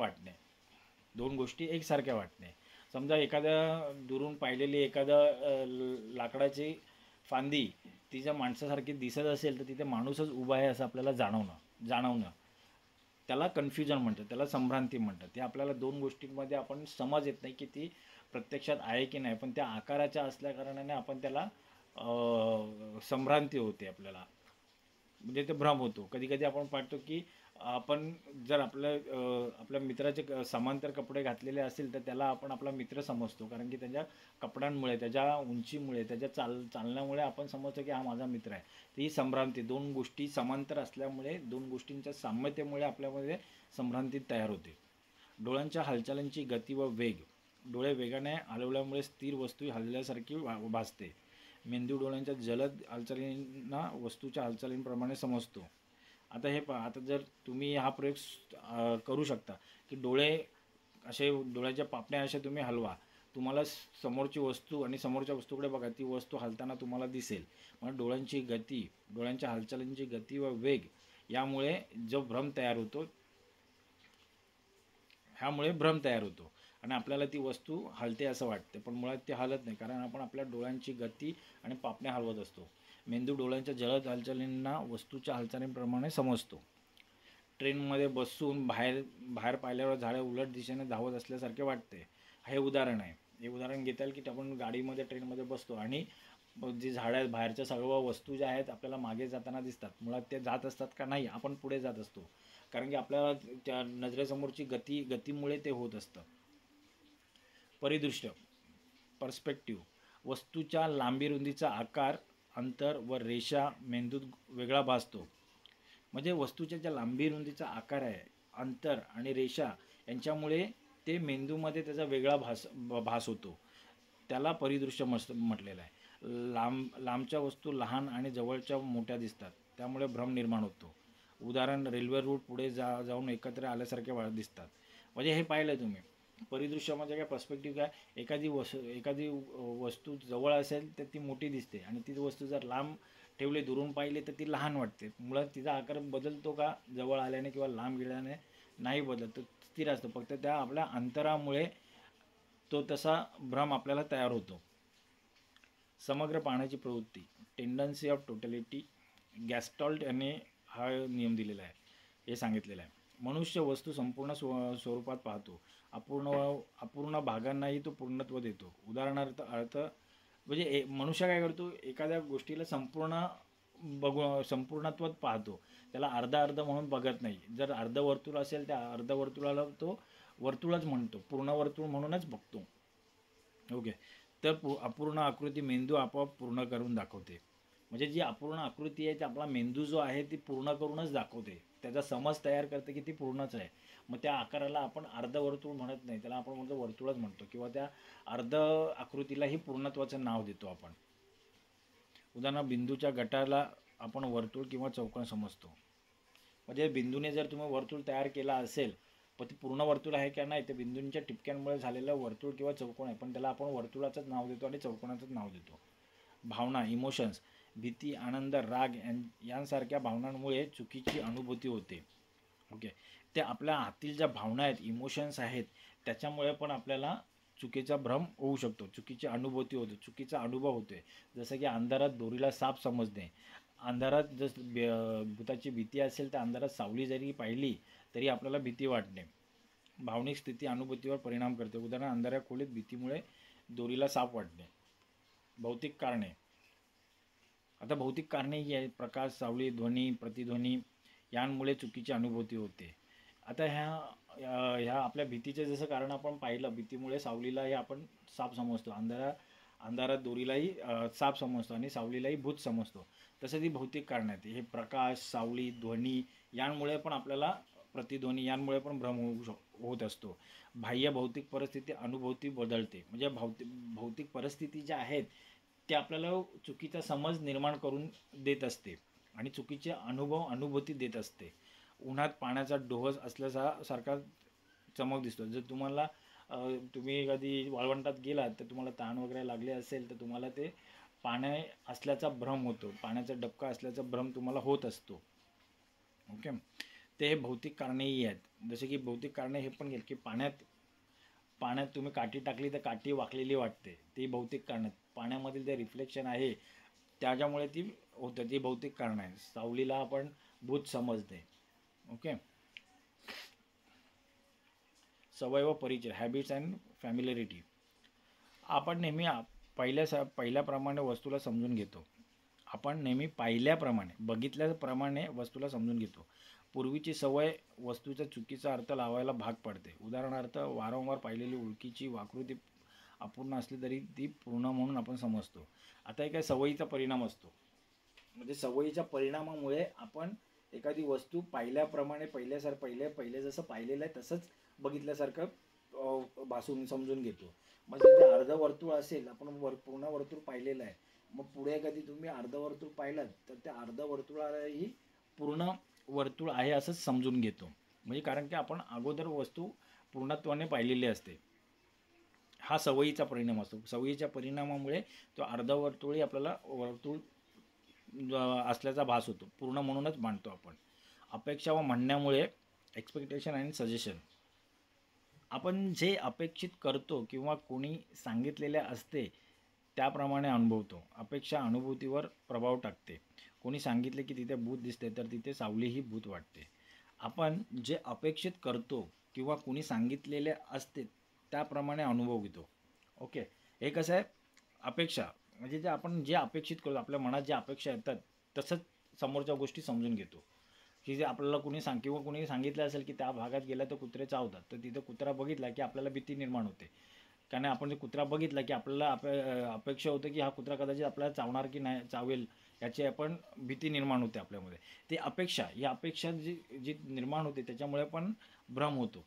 वाटणे. समजा एखाद्या दुरून पाहिलेली लाकडाची फांदी तिच्या माणसासारखी दिसत असेल तर तिथे माणूसच उभा आहे असं आपल्याला जाणवणं त्याला कन्फ्युजन म्हणतात, त्याला संभ्रांती म्हणतात. ते आपल्याला दोन गोष्टींमध्ये आपण समज येत नाही की ती प्रत्यक्षात आहे की नाही, पण त्या आकाराच्या असल्याकारणाने आपण त्याला संभ्रांती होते आपल्याला, म्हणजे ते भ्रम होतो. कधी कधी आपण पाहतो की आपण जर आपल्या मित्राचे समांतर कपडे घातलेले असतील तर त्याला आपण आपला मित्र समजतो, कारण की त्याच्या कपड्यांमुळे, त्याच्या उंचीमुळे, त्याच्या चालण्यामुळे आपण समजतो की हा माझा मित्र आहे. तर ही संभ्रांती, दोन गोष्टी समांतर असल्यामुळे, दोन गोष्टींच्या साम्यतेमुळे आपल्यामध्ये संभ्रांती तयार होते. डोळ्यांच्या हालचालींची गती व वेग, डोळे वेगाने हलवल्यामुळे स्थिर वस्तू हलल्यासारखी भासते. मेंदू डोळ्यांच्या जलद हालचालींना वस्तूच्या हालचालींप्रमाणे समजतो. आता हे पहा, आता जर तुम्ही हा प्रयोग करू शकता की डोळ्याच्या पापण्या अशा तुम्ही हलवा, तुम्हाला समोरची वस्तू आणि समोरच्या वस्तूकडे बघा, ती वस्तू हलताना तुम्हाला दिसेल. मग डोळ्यांची गती, डोळ्यांच्या हालचालींची गती व वेग यामुळे जो भ्रम तयार होतो, ह्यामुळे भ्रम तयार होतो आणि आपल्याला ती वस्तू हलते असं वाटते, पण मुळात ती हलत नाही, कारण आपण आपल्या डोळ्यांची गती आणि पापण्या हलवत असतो. मेंदू डोळ्यांच्या जलद हालचालींना वस्तूच्या हालचालींप्रमाणे समजतो. ट्रेनमध्ये बसून बाहेर पाहिल्यावर झाडे उलट दिशेने धावत असल्यासारखे वाटते. हे उदाहरण आहे. हे उदाहरण घेता येईल की आपण गाडीमध्ये, ट्रेनमध्ये बसतो आणि जी झाडं आहेत, बाहेरच्या सर्व वस्तू ज्या आहेत आपल्याला मागे जाताना दिसतात. मुळात ते जात असतात का नाही, आपण पुढे जात असतो, कारण की आपल्याला त्या नजरेसमोरची गतीमुळे ते होत असतं. परिदृश्य, पर्स्पेक्टिव्ह, वस्तूच्या लांबी रुंदीचा आकार, अंतर व रेषा मेंदूत वेगळा भासतो. म्हणजे वस्तूच्या ज्या लांबी रुंदीचा आकार आहे, अंतर आणि रेषा यांच्यामुळे ते मेंदूमध्ये त्याचा वेगळा भास होतो, त्याला परिदृश्य म्हटलेलं आहे. लांबच्या वस्तू लहान आणि जवळच्या मोठ्या दिसतात, त्यामुळे भ्रम निर्माण होतो. उदाहरण, रेल्वे रूट पुढे जाऊन एकत्र आल्यासारखे दिसतात. म्हणजे हे पाहिलं तुम्ही. परिदृश्य म्हणजे काय, पर्स्पेक्टिव्ह काय, एखादी वस्तू जवळ असेल तर ती मोठी दिसते आणि ती वस्तू जर लांब ठेवली, दुरून पाहिली तर ती लहान वाटते. मुळात तिचा आकार बदलतो का जवळ आल्याने किंवा लांब गेल्याने, नाही बदलत, तो स्थिर असतो. फक्त त्या आपल्या अंतरामुळे तो तसा भ्रम आपल्याला तयार होतो. समग्र पाहण्याची प्रवृत्ती, टेंडन्सी ऑफ टोटॅलिटी, गॅस्टॉल्ट यांनी हा नियम दिलेला आहे, हे सांगितलेलं आहे. मनुष्य वस्तू संपूर्ण स्वरूपात पाहतो. अपूर्ण भागांनाही तो पूर्णत्व देतो. उदाहरणार्थ अर्थ म्हणजे मनुष्य काय करतो, एखाद्या गोष्टीला संपूर्णत्वात पाहतो. त्याला अर्ध म्हणून बघत नाही. जर अर्धवर्तुळ असेल त्या अर्धवर्तुळाला तो वर्तुळच म्हणतो, पूर्ण वर्तुळ म्हणूनच बघतो. ओके. तर अपूर्ण आकृती मेंदू आपोआप पूर्ण करून दाखवते. म्हणजे जी अपूर्ण आकृती आहे ती आपला मेंदू जो आहे ती पूर्ण करूनच दाखवते. त्याचा समज तयार करते की ती पूर्णच आहे. मग त्या आकाराला आपण अर्धवर्तुळ म्हणत नाही, त्याला आपण म्हणतो वर्तुळच म्हणतो, किंवा त्या अर्ध आकृतीलाही पूर्णत्वाचं नाव देतो आपण. उदाहरणार्थ बिंदूच्या गटाला आपण वर्तुळ किंवा चौकोन समजतो. म्हणजे बिंदूने जर तुम्ही वर्तुळ तयार केला असेल, पण ते पूर्ण वर्तुळ आहे का नाही, ते बिंदूंच्या टिपक्यांमुळे झालेलं वर्तुळ किंवा चौकोन आहे, पण त्याला आपण वर्तुळाचंच नाव देतो आणि चौकोनाचंच नाव देतो. भावना, इमोशन्स, भीती, आनंद, राग यांसारख्या भावनांमुळे चुकीची अनुभूती होते. ओके. ते आपल्या आतील ज्या भावना आहेत, इमोशन्स आहेत, त्याच्यामुळे पण आपल्याला चुकीचा भ्रम होऊ शकतो, चुकीची अनुभूती होते, चुकीचा अनुभव होतोय. जसं की अंधारात दोरीला साप समजणे. अंधारात भूताची भीती असेल तर अंधारात सावली जरी पाहिली तरी आपल्याला भीती वाटणे. भावनिक स्थिती अनुभूतीवर परिणाम करते. उदाहरण अंधाऱ्या खोलीत भीतीमुळे दोरीला साप वाटणे. भौतिक कारणे. आता भौतिक कारणे ही आहेत, प्रकाश, सावली, ध्वनी, प्रतिध्वनी यांमुळे चुकीची अनुभूती होते. आता ह्या आपल्या भीतीचे जसं कारण आपण पाहिलं, भीतीमुळे सावलीलाही आपण साप समजतो, अंधारात दोरीलाही साप समजतो आणि सावलीलाही भूत समजतो. तसं ती भौतिक कारण आहेत. हे प्रकाश, सावली, ध्वनी यांमुळे पण आपल्याला प्रतिध्वनी यांमुळे पण भ्रम होत असतो. बाह्य भौतिक परिस्थिती अनुभूती बदलते. म्हणजे भौतिक परिस्थिती ज्या आहेत ते आपल्याला चुकीचा समज निर्माण करून देत असते आणि चुकीचे अनुभूती देत असते. उन्हात पाण्याचा डोहस असल्यासारखा चमक दिसतो. जर तुम्ही कधी वाळवंटात गेलात तर तुम्हाला तहान वगैरे लागले असेल तर तुम्हाला ते पाणी असल्याचा भ्रम होतो, पाण्याचा डबका असल्याचा भ्रम तुम्हाला होत असतो. ओके. ते भौतिक कारणेही आहेत. जसे की भौतिक कारणे हे पण की पाण्यात तुम्ही काठी टाकली तर काठी वाकलेली वाटते, ती भौतिक कारण आहेत. पाण्यामधील जे रिफ्लेक्शन आहे त्याच्यामुळे ती होतं, ती भौतिक कारण आहे. सावलीला आपण भूत समजते. ओके. सवय व परिचय, हॅबिट्स अँड फॅमिलिरिटी. आपण नेहमी पहिल्याप्रमाणे वस्तूला समजून घेतो. आपण नेहमी बघितल्याप्रमाणे वस्तूला समजून घेतो. पूर्वीची सवय वस्तूचा चुकीचा अर्थ लावायला भाग पडते. उदाहरणार्थ वारंवार पाहिलेली ओळखीची आकृती अपूर्ण असली तरी ती पूर्ण म्हणून आपण समजतो. आता एक सवयीचा परिणाम असतो. म्हणजे सवयीच्या परिणामामुळे आपण एखादी वस्तू पाहिल्याप्रमाणे पहिले जसं पाहिलेलं आहे तसंच बघितल्यासारखं भासून समजून घेतो. म्हणजे ते अर्धवर्तुळ असेल, आपण पूर्ण वर्तुळ पाहिलेलं आहे, मग पुढे कधी तुम्ही अर्धवर्तुळ पाहिलं तर त्या अर्धवर्तुळालाही पूर्ण वर्तुळ आहे असंच समजून घेतो. म्हणजे कारण की आपण अगोदर वस्तू पूर्णत्वाने पाहिलेली असते. हा सवयीचा परिणाम असतो. सवयीच्या परिणामामुळे तो अर्धवर्तुळही आपल्याला वर्तुळ असल्याचा भास होतो, पूर्ण म्हणूनच मानतो आपण. अपेक्षा व म्हणण्यामुळे एक्सपेक्टेशन आणि सजेशन. आपण जे अपेक्षित करतो किंवा कोणी सांगितलेले असते त्याप्रमाणे अनुभवतो. अपेक्षा अनुभूतीवर प्रभाव टाकते. कोणी सांगितले की तिथे भूत दिसते तर तिथे सावलीही भूत वाटते. आपण जे अपेक्षित करतो किंवा कोणी सांगितलेले असते त्याप्रमाणे अनुभव घेतो. ओके. हे कसं आहे, अपेक्षा म्हणजे आपण जे अपेक्षित करतो, आपल्या मनात ज्या अपेक्षा येतात तसंच समोरच्या गोष्टी समजून घेतो. की जे आपल्याला किंवा कोणी सांगितलं असेल की त्या भागात गेला तर कुत्रे चावतात, तर तिथं कुत्रा बघितला की आपल्याला भीती निर्माण होते. कारण आपण जे कुत्रा बघितला की आपल्याला अपेक्षा होते की हा कुत्रा कदाचित आपल्याला चावणार की नाही, चावेल याची आपण भीती निर्माण होते आपल्यामध्ये. ही अपेक्षा जी निर्माण होते त्याच्यामुळे पण भ्रम होतो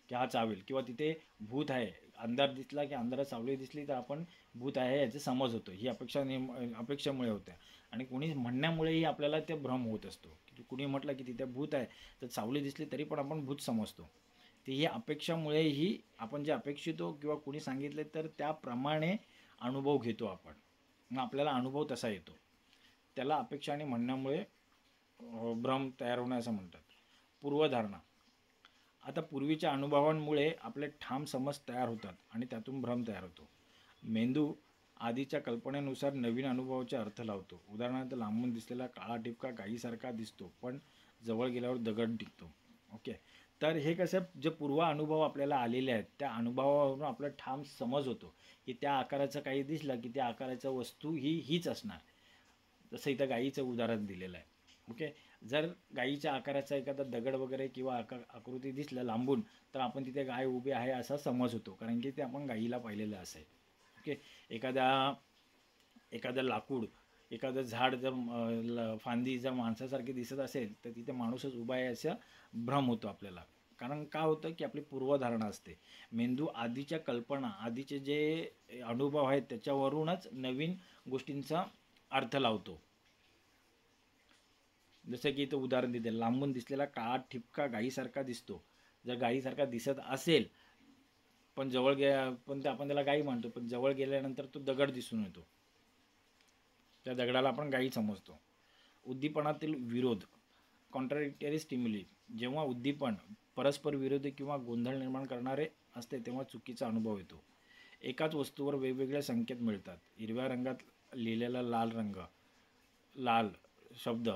की हा चावेल, किंवा तिथे भूत आहे, अंधार दिसला की अंधारात सावली दिसली तर आपण भूत आहे याचा समज होतो. ही अपेक्षामुळे होते. आणि कोणी म्हणण्यामुळेही आपल्याला ते भ्रम होत असतो. की कुणी म्हटलं की तिथे भूत आहे तर सावली दिसली तरी पण आपण भूत समजतो. ते ही अपेक्षामुळेही आपण जे अपेक्षितो किंवा कुणी सांगितले तर त्याप्रमाणे अनुभव घेतो आपण. मग आपल्याला अनुभव तसा येतो. त्याला अपेक्षा आणि म्हणण्यामुळे भ्रम तयार होणं असं म्हणतात. पूर्वधारणा. आता पूर्वीच्या अनुभवांमुळे आपले ठाम समज तयार होतात आणि त्यातून भ्रम तयार होतो. मेंदू आधीच्या कल्पनेनुसार नवीन अनुभवाचे अर्थ लावतो. उदाहरणार्थ लांबून दिसलेला काळा ठिपका गायीसारखा दिसतो पण जवळ गेल्यावर दगड दिसतो. ओके. तर हे कसं जे पूर्व अनुभव आपल्याला आलेले आहेत, त्या अनुभवावरून आपला ठाम समज होतो, की त्या आकाराचं काही दिसलं, की त्या आकाराचं वस्तू हीच असणार. जसं इथं गायीचं उदाहरण दिलेलं आहे. ओके. जर गायीच्या आकाराचा एखादा दगड वगैरे किंवा आकृती दिसलं लांबून, तर आपण तिथे गाय उभी आहे असा समज होतो, कारण की ते आपण गायीला पाहिलेलं असेल. ओके. एखाद्या एखादं लाकूड, एखादं झाड जर फांदी जर माणसासारखी दिसत असेल, तर तिथे माणूसच उभा आहे असं भ्रम होतो आपल्याला. कारण का होतं, की आपली पूर्वधारणा असते. मेंदू आधीच्या कल्पना, आधीचे जे अनुभव आहेत त्याच्यावरूनच नवीन गोष्टींचा अर्थ लावतो. जसं की इथं उदाहरण दिले, लांबून दिसलेला काळा ठिपका गायीसारखा दिसतो. जर गायीसारखा दिसत असेल, पण जवळ पण आपण त्याला गायी म्हणतो, पण जवळ गेल्यानंतर तो दगड दिसून येतो. त्या दगडाला आपण गायी समजतो. उद्दीपनातील विरोध, कॉन्ट्राडिक्टरी स्टिम्युली. जेव्हा उद्दीपन परस्पर विरोधी किंवा गोंधळ निर्माण करणारे असते, तेव्हा चुकीचा अनुभव येतो. एकाच वस्तूवर वेगवेगळे संकेत मिळतात. हिरव्या रंगात लिहिलेला लाल शब्द,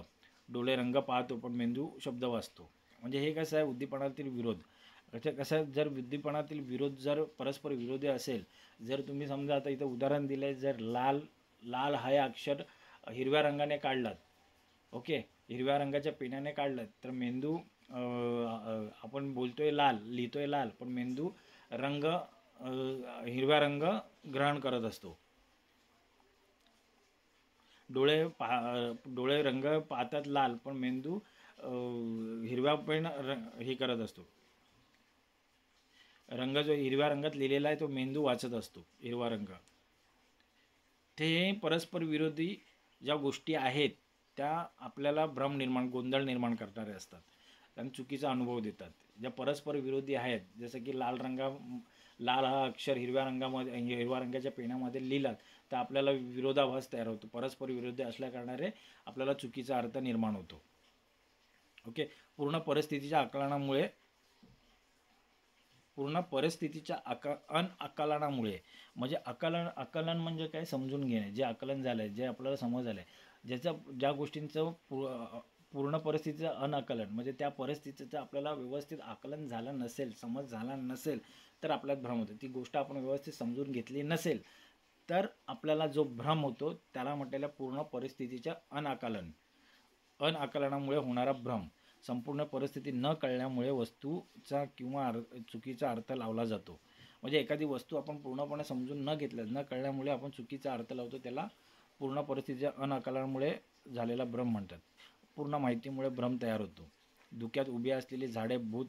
डोळे रंग पाहतो पण मेंदू शब्द वाचतो. म्हणजे हे कसं आहे, उद्दीपनातील विरोध. कसं आहे, जर उद्दीपनातील विरोध जर परस्पर विरोधी असेल, जर तुम्ही समजा आता इथं उदाहरण दिलं आहे, जर लाल लाल हा अक्षर हिरव्या रंगाने काढलात, ओके, हिरव्या रंगाच्या पेनाने काढलं, तर मेंदू आपण बोलतोय लाल, लिहितोय लाल, पण मेंदू हिरव्या रंग ग्रहण करत असतो. डोळे रंग पाहतात लाल, पण मेंदू हिरव्या पेन हे करत असतो. रंग जो हिरव्या रंगात लिहिलेला आहे तो मेंदू वाचत असतो, हिरवा रंग. ते परस्पर विरोधी ज्या गोष्टी आहेत त्या आपल्याला गोंधळ निर्माण करणारे असतात आणि चुकीचा अनुभव देतात. ज्या परस्पर विरोधी आहेत, जसं की लाल हा अक्षर हिरव्या रंगाच्या पेनामध्ये लिहिलात, तर आपल्याला विरोधाभास तयार होतो. परस्पर विरोधी असल्याकारणाने आपल्याला चुकीचा अर्थ निर्माण होतो. ओके. पूर्ण परिस्थितीच्या अनाकलनामुळे, म्हणजे आकलन म्हणजे काय, समजून घेणे. जे आकलन झालं आहे, जे आपल्याला समज आलं आहे, ज्या गोष्टींचं पूर्ण परिस्थितीचं अनाकलन, म्हणजे त्या परिस्थितीचं आपल्याला व्यवस्थित आकलन झालं नसेल, समज झाला नसेल, तर आपल्यात भ्रम होतो. ती गोष्ट आपण व्यवस्थित समजून घेतली नसेल, तर आपल्याला जो भ्रम होतो त्याला म्हटलेल्या पूर्ण परिस्थितीच्या अनाकलनामुळे होणारा भ्रम. संपूर्ण परिस्थिती न कळल्यामुळे वस्तूचा किंवा चुकीचा अर्थ लावला जातो. म्हणजे एखादी वस्तू आपण पूर्णपणे समजून न कळल्यामुळे आपण चुकीचा अर्थ लावतो, त्याला पूर्ण परिस्थितीच्या अनाकलनामुळे झालेला भ्रम म्हणतात. पूर्ण माहितीमुळे भ्रम तयार होतो. धुक्यात उभी असलेली झाडे भूत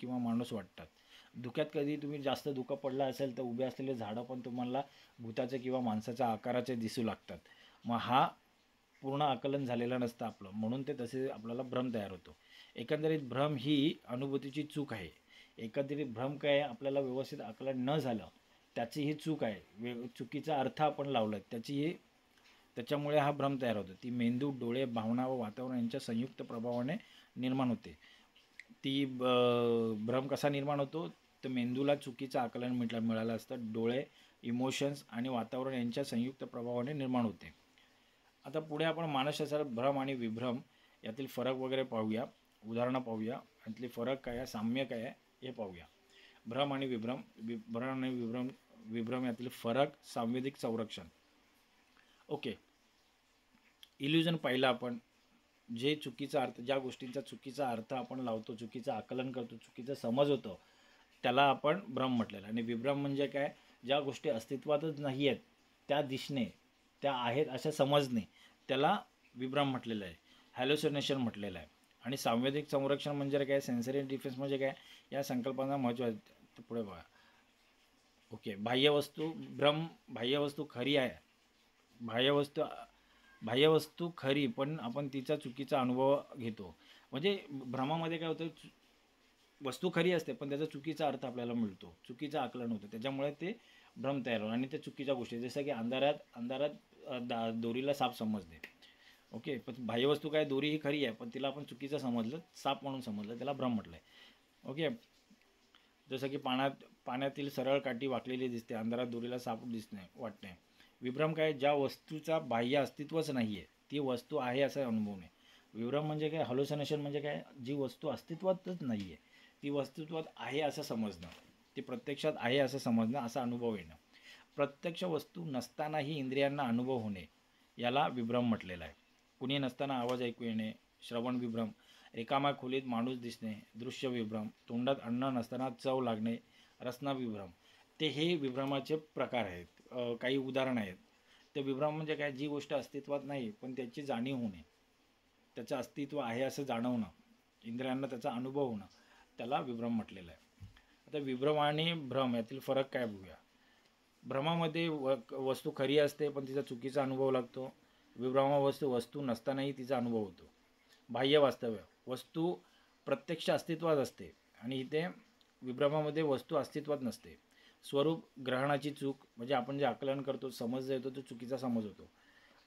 किंवा माणूस वाटतात. धुक्यात कधी तुम्ही जास्त धुकं पडलं असेल, तर उभे असलेले झाडं पण तुम्हाला भूताचे किंवा माणसाच्या आकाराचे दिसू लागतात. मग हा पूर्ण आकलन झालेलं नसतं आपलं, म्हणून ते तसे आपल्याला भ्रम तयार होतो. एकंदरीत भ्रम ही अनुभूतीची चूक आहे. एकंदरीत भ्रम काय आहे, आपल्याला व्यवस्थित आकलन न झालं त्याची ही चूक आहे. चुकीचा अर्थ आपण लावला त्याच्यामुळे हा भ्रम तयार होतो. ती मेंदू, डोळे, भावना व वातावरण यांच्या संयुक्त प्रभावाने निर्माण होते. भ्रम कसा निर्माण होतो, तर मेंदूला चुकीचं आकलन मिळालं असतं. डोळे, इमोशन्स आणि वातावरण यांच्या संयुक्त प्रभावाने निर्माण होते. आता पुढे आपण मानसशास्त्रात भ्रम आणि विभ्रम यातील फरक वगैरे पाहूया, उदाहरणं पाहूया. यातले फरक काय आहे, साम्य काय आहे हे पाहूया. भ्रम आणि विभ्रम यातील फरक. सांवेदिक संरक्षण. ओके. इल्युजन पाहिलं आपण. चुकीचा अर्थ, ज्या गोष्टींचा चुकीचा अर्थ आपण लावतो, चुकीचं आकलन करतो, चुकीचं समज होतं, त्याला आपण भ्रम म्हटलेलं. आणि विभ्रम म्हणजे काय, ज्या गोष्टी अस्तित्वातच नाही आहेत त्या दिसणे, त्या आहेत अशा समजणे, त्याला विभ्रम म्हटलेलं आहे. हॅलोसिनेशन म्हटलेलं आहे. आणि सांवेदिक संरक्षण म्हणजे काय, सेन्सरी डिफेन्स म्हणजे काय, या संकल्पना महत्त्व आहे. पुढे बघा. ओके. बाह्यवस्तू खरी आहे. बाह्यवस्तू खरी, पण आपण तिचा चुकीचा अनुभव घेतो. म्हणजे भ्रमामध्ये काय होतं, वस्तू खरी असते पण त्याचा चुकीचा अर्थ आपल्याला मिळतो, चुकीचं आकलन होतं, त्याच्यामुळे ते भ्रम तयार होतो. आणि त्या चुकीच्या गोष्टी, जसं की अंधारात दोरीला साप समजणे. ओके. पण बाह्यवस्तू काय, दोरी ही खरी आहे पण तिला आपण चुकीचं समजलं, साप म्हणून समजलं, त्याला भ्रम म्हटलं आहे. ओके. जसं की पाण्यातील सरळ काठी वाकलेली दिसते, अंधारात दोरीला साप वाटणे. विभ्रम काय, ज्या वस्तूचा बाह्य अस्तित्वच नाही आहे, ती वस्तू आहे असं अनुभवणे. विभ्रम म्हणजे काय, हॅल्युसिनेशन म्हणजे काय, जी वस्तू अस्तित्वातच नाही आहे ती अस्तित्वात आहे असं समजणं, ती प्रत्यक्षात आहे असं समजणं, असा अनुभव येणं. प्रत्यक्ष वस्तू नसतानाही इंद्रियांना अनुभव होणे याला विभ्रम म्हटलेलं आहे. कुणी नसताना आवाज ऐकू येणे, श्रवण विभ्रम, रिकाम्या खोलीत माणूस दिसणे, दृश्य विभ्रम, तोंडात अन्न नसताना चव लागणे, रसना विभ्रम. ते हे विभ्रमाचे प्रकार आहेत. काही उदाहरणं आहेत. ते विभ्रम म्हणजे काय, जी गोष्ट अस्तित्वात नाही पण त्याची जाणीव होणे, त्याचं अस्तित्व आहे असं जाणवणं, इंद्रियांना त्याचा अनुभव होणं, त्याला विभ्रम म्हटलेलं आहे. आता विभ्रम आणि भ्रम यातील फरक काय बघूया. भ्रमामध्ये वस्तू खरी असते पण तिचा चुकीचा अनुभव लागतो. विभ्रमावस्थेत वस्तू नसतानाही तिचा अनुभव होतो. बाह्य वास्तव्य, वस्तू प्रत्यक्ष अस्तित्वात असते आणि इथे विभ्रमामध्ये वस्तू अस्तित्वात नसते. स्वरूप ग्रहणाची चूक, म्हणजे आपण जे आकलन करतो, समज येतो तो चुकीचा समज होतो.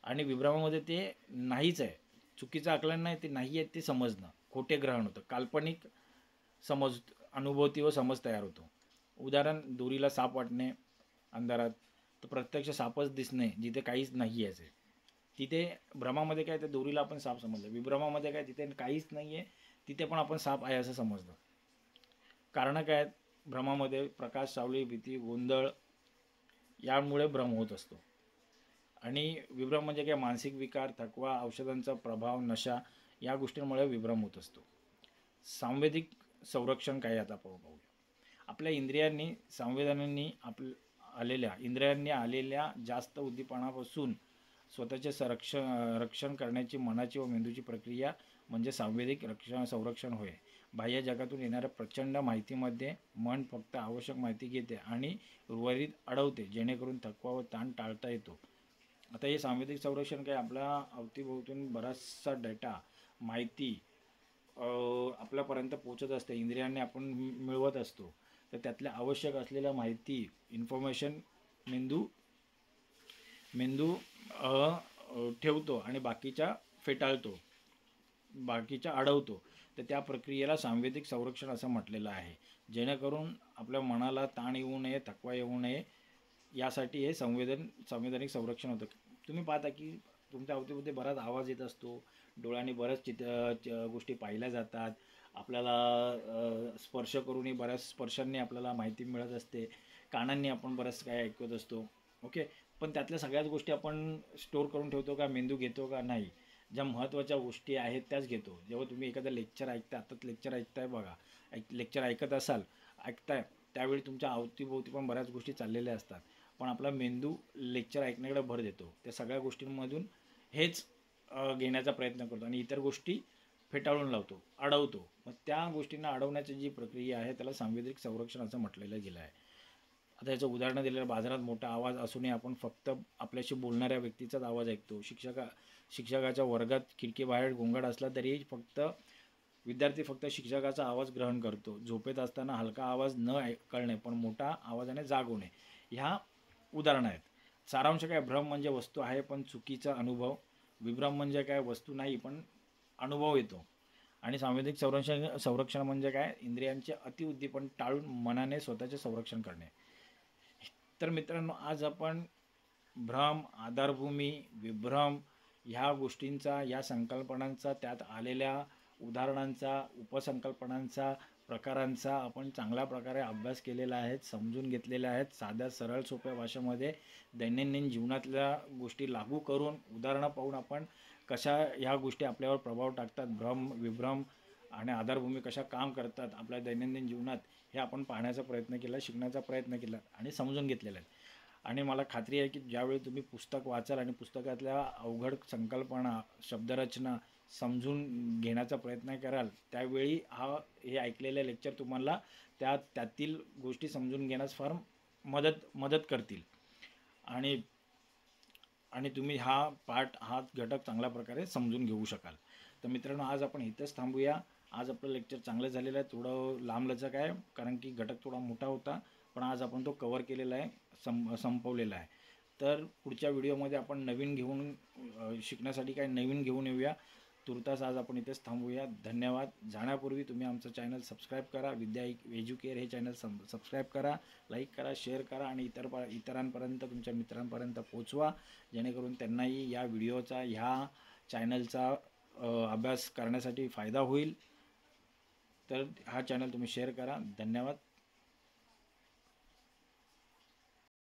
आणि विभ्रमामध्ये ते नाहीच आहे, चुकीचं आकलन नाही, ते नाही आहे ते समजणं, खोटे ग्रहण होतं, काल्पनिक समज, अनुभूती व समज तयार होतो. उदाहरण, दोरीला साप वाटणे अंधारात, तर प्रत्यक्ष सापच दिसणे जिथे काहीच नाही आहे. तिथे भ्रमामध्ये काय, त्या दोरीला आपण साप समजलं. विभ्रमामध्ये काय, तिथे काहीच नाही आहे, तिथे पण आपण साप आहे असं समजलं. कारण काय, भ्रमामध्ये प्रकाश, सावली, भीती, गोंधळ यामुळे भ्रम होत असतो. आणि विभ्रम म्हणजे काय, मानसिक विकार, थकवा, औषधांचा प्रभाव, नशा या गोष्टींमुळे विभ्रम होत असतो. सांवेदिक संरक्षण काय आता पाहूया. आपल्या इंद्रियांनी, संवेदनांनी इंद्रियांनी आलेल्या जास्त उद्दीपनापासून स्वतःचे रक्षण करण्याची मनाची व मेंदूची प्रक्रिया म्हणजे सांवेदिक संरक्षण होय. बाह्य जगातून येणाऱ्या प्रचंड माहितीमध्ये मन फक्त आवश्यक माहिती घेते आणि उर्वरित अडवते, जेणेकरून थकवा व ताण टाळता येतो. आता हे सांवेदिक संरक्षण काय, आपल्या अवतीभोवतीतून बराचसा डेटा, माहिती आपल्यापर्यंत पोचत असते, इंद्रियांनी आपण मिळवत असतो. तर त्यातल्या आवश्यक असलेल्या माहिती, इन्फॉर्मेशन मेंदू ठेवतो आणि बाकीच्या फेटाळतो, बाकीच्या अडवतो. तर त्या प्रक्रियेला सांवेदिक संरक्षण असं म्हटलेलं आहे. जेणेकरून आपल्या मनाला ताण येऊ नये, थकवा येऊ नये, यासाठी हे संवैधानिक संरक्षण होतं. तुम्ही पाहता की तुमच्या अवतीभोवती बराच आवाज येत असतो, डोळ्यांनी बऱ्याच गोष्टी पाहिल्या जातात, आपल्याला स्पर्श करूनही बऱ्याच स्पर्शांनी आपल्याला माहिती मिळत असते, कानांनी आपण बरंच काय ऐकत असतो. ओके, पण त्यातल्या सगळ्याच गोष्टी आपण स्टोअर करून ठेवतो का, मेंदू घेतो का, नाही. ज्या महत्त्वाच्या गोष्टी आहेत त्याच घेतो. जेव्हा तुम्ही एखादं लेक्चर ऐकता, आताच लेक्चर ऐकताय बघा, लेक्चर ऐकताय त्यावेळी तुमच्या अवतीभोवती पण बऱ्याच गोष्टी चाललेल्या असतात, पण आपला मेंदू लेक्चर ऐकण्याकडे भर देतो, त्या सगळ्या गोष्टींमधून हेच घेण्याचा प्रयत्न करतो आणि इतर गोष्टी फेटाळून लावतो, अडवतो. मग त्या गोष्टींना अडवण्याची जी प्रक्रिया आहे त्याला सांवेदिक संरक्षण असं म्हटलेलं गेलं आहे. आता याचं उदाहरणं दिलेलं, बाजारात मोठा आवाज असूनही आपण फक्त आपल्याशी बोलणाऱ्या व्यक्तीचाच आवाज ऐकतो. शिक्षकाच्या वर्गात खिडकीबाहेर गोंगाट असला तरीही विद्यार्थी फक्त शिक्षकाचा आवाज ग्रहण करतो. झोपेत असताना हलका आवाज न कळणे पण मोठा आवाजाने जाग होणे, ह्या उदाहरणं आहेत. सारांश काय, भ्रम म्हणजे वस्तू आहे पण चुकीचा अनुभव. विभ्रम म्हणजे काय, वस्तू नाही पण अनुभव येतो. आणि सांवेदिक संरक्षण म्हणजे काय, इंद्रियांचे अतिउद्दीपन टाळून मनाने स्वतःचे संरक्षण करणे. तर मित्रांनो, आज आपण भ्रम, आधारभूमी, विभ्रम ह्या गोष्टींचा, या संकल्पनांचा, त्यात आलेल्या उदाहरणांचा, उपसंकल्पनांचा, प्रकारांचा आपण चांगल्या प्रकारे अभ्यास केलेला आहे, समजून घेतलेल्या आहेत. साध्या सरळ सोप्या भाषेमध्ये दैनंदिन जीवनातल्या गोष्टी लागू करून, उदाहरणं पाहून आपण कशा ह्या गोष्टी आपल्यावर प्रभाव टाकतात, भ्रम, विभ्रम आणि आधारभूमी कशा काम करतात आपल्या दैनंदिन जीवनात, हे आपण पाहण्याचा प्रयत्न केला, शिकण्याचा प्रयत्न केला आणि समजून घेतलेलं आहे. आणि मला खात्री आहे की ज्यावेळी तुम्ही पुस्तक वाचाल आणि पुस्तकातल्या अवघड संकल्पना, शब्दरचना समजून घेण्याचा प्रयत्न कराल, त्यावेळी हे ऐकलेले लेक्चर तुम्हाला त्यातील गोष्टी समजून घेण्यास फार मदत करतील आणि तुम्ही हा घटक चांगल्या प्रकारे समजून घेऊ शकाल. तर मित्रांनो, आज आपण इथंच थांबूया. आज आपलं लेक्चर चांगलं झालेलं आहे, थोडं लांबलचक आहे कारण की घटक थोडा मोठा होता, पण आज आपण तो कवर केलेला आहे, संपवलेला आहे. तर पुढच्या व्हिडिओमध्ये आपण शिकण्यासाठी काय नवीन घेऊन येऊया. तुर्तास आज आपण इथेच थांबूया. धन्यवाद. जाण्यापूर्वी तुम्ही आमचं चॅनल सबस्क्राईब करा, विद्या एज्युकेअर हे चॅनल सबस्क्राईब करा, लाईक करा, शेअर करा आणि इतरांपर्यंत, तुमच्या मित्रांपर्यंत पोचवा, जेणेकरून त्यांनाही या व्हिडिओचा, ह्या चॅनलचा अभ्यास करण्यासाठी फायदा होईल. तर हा चॅनल तुम्ही शेअर करा. धन्यवाद.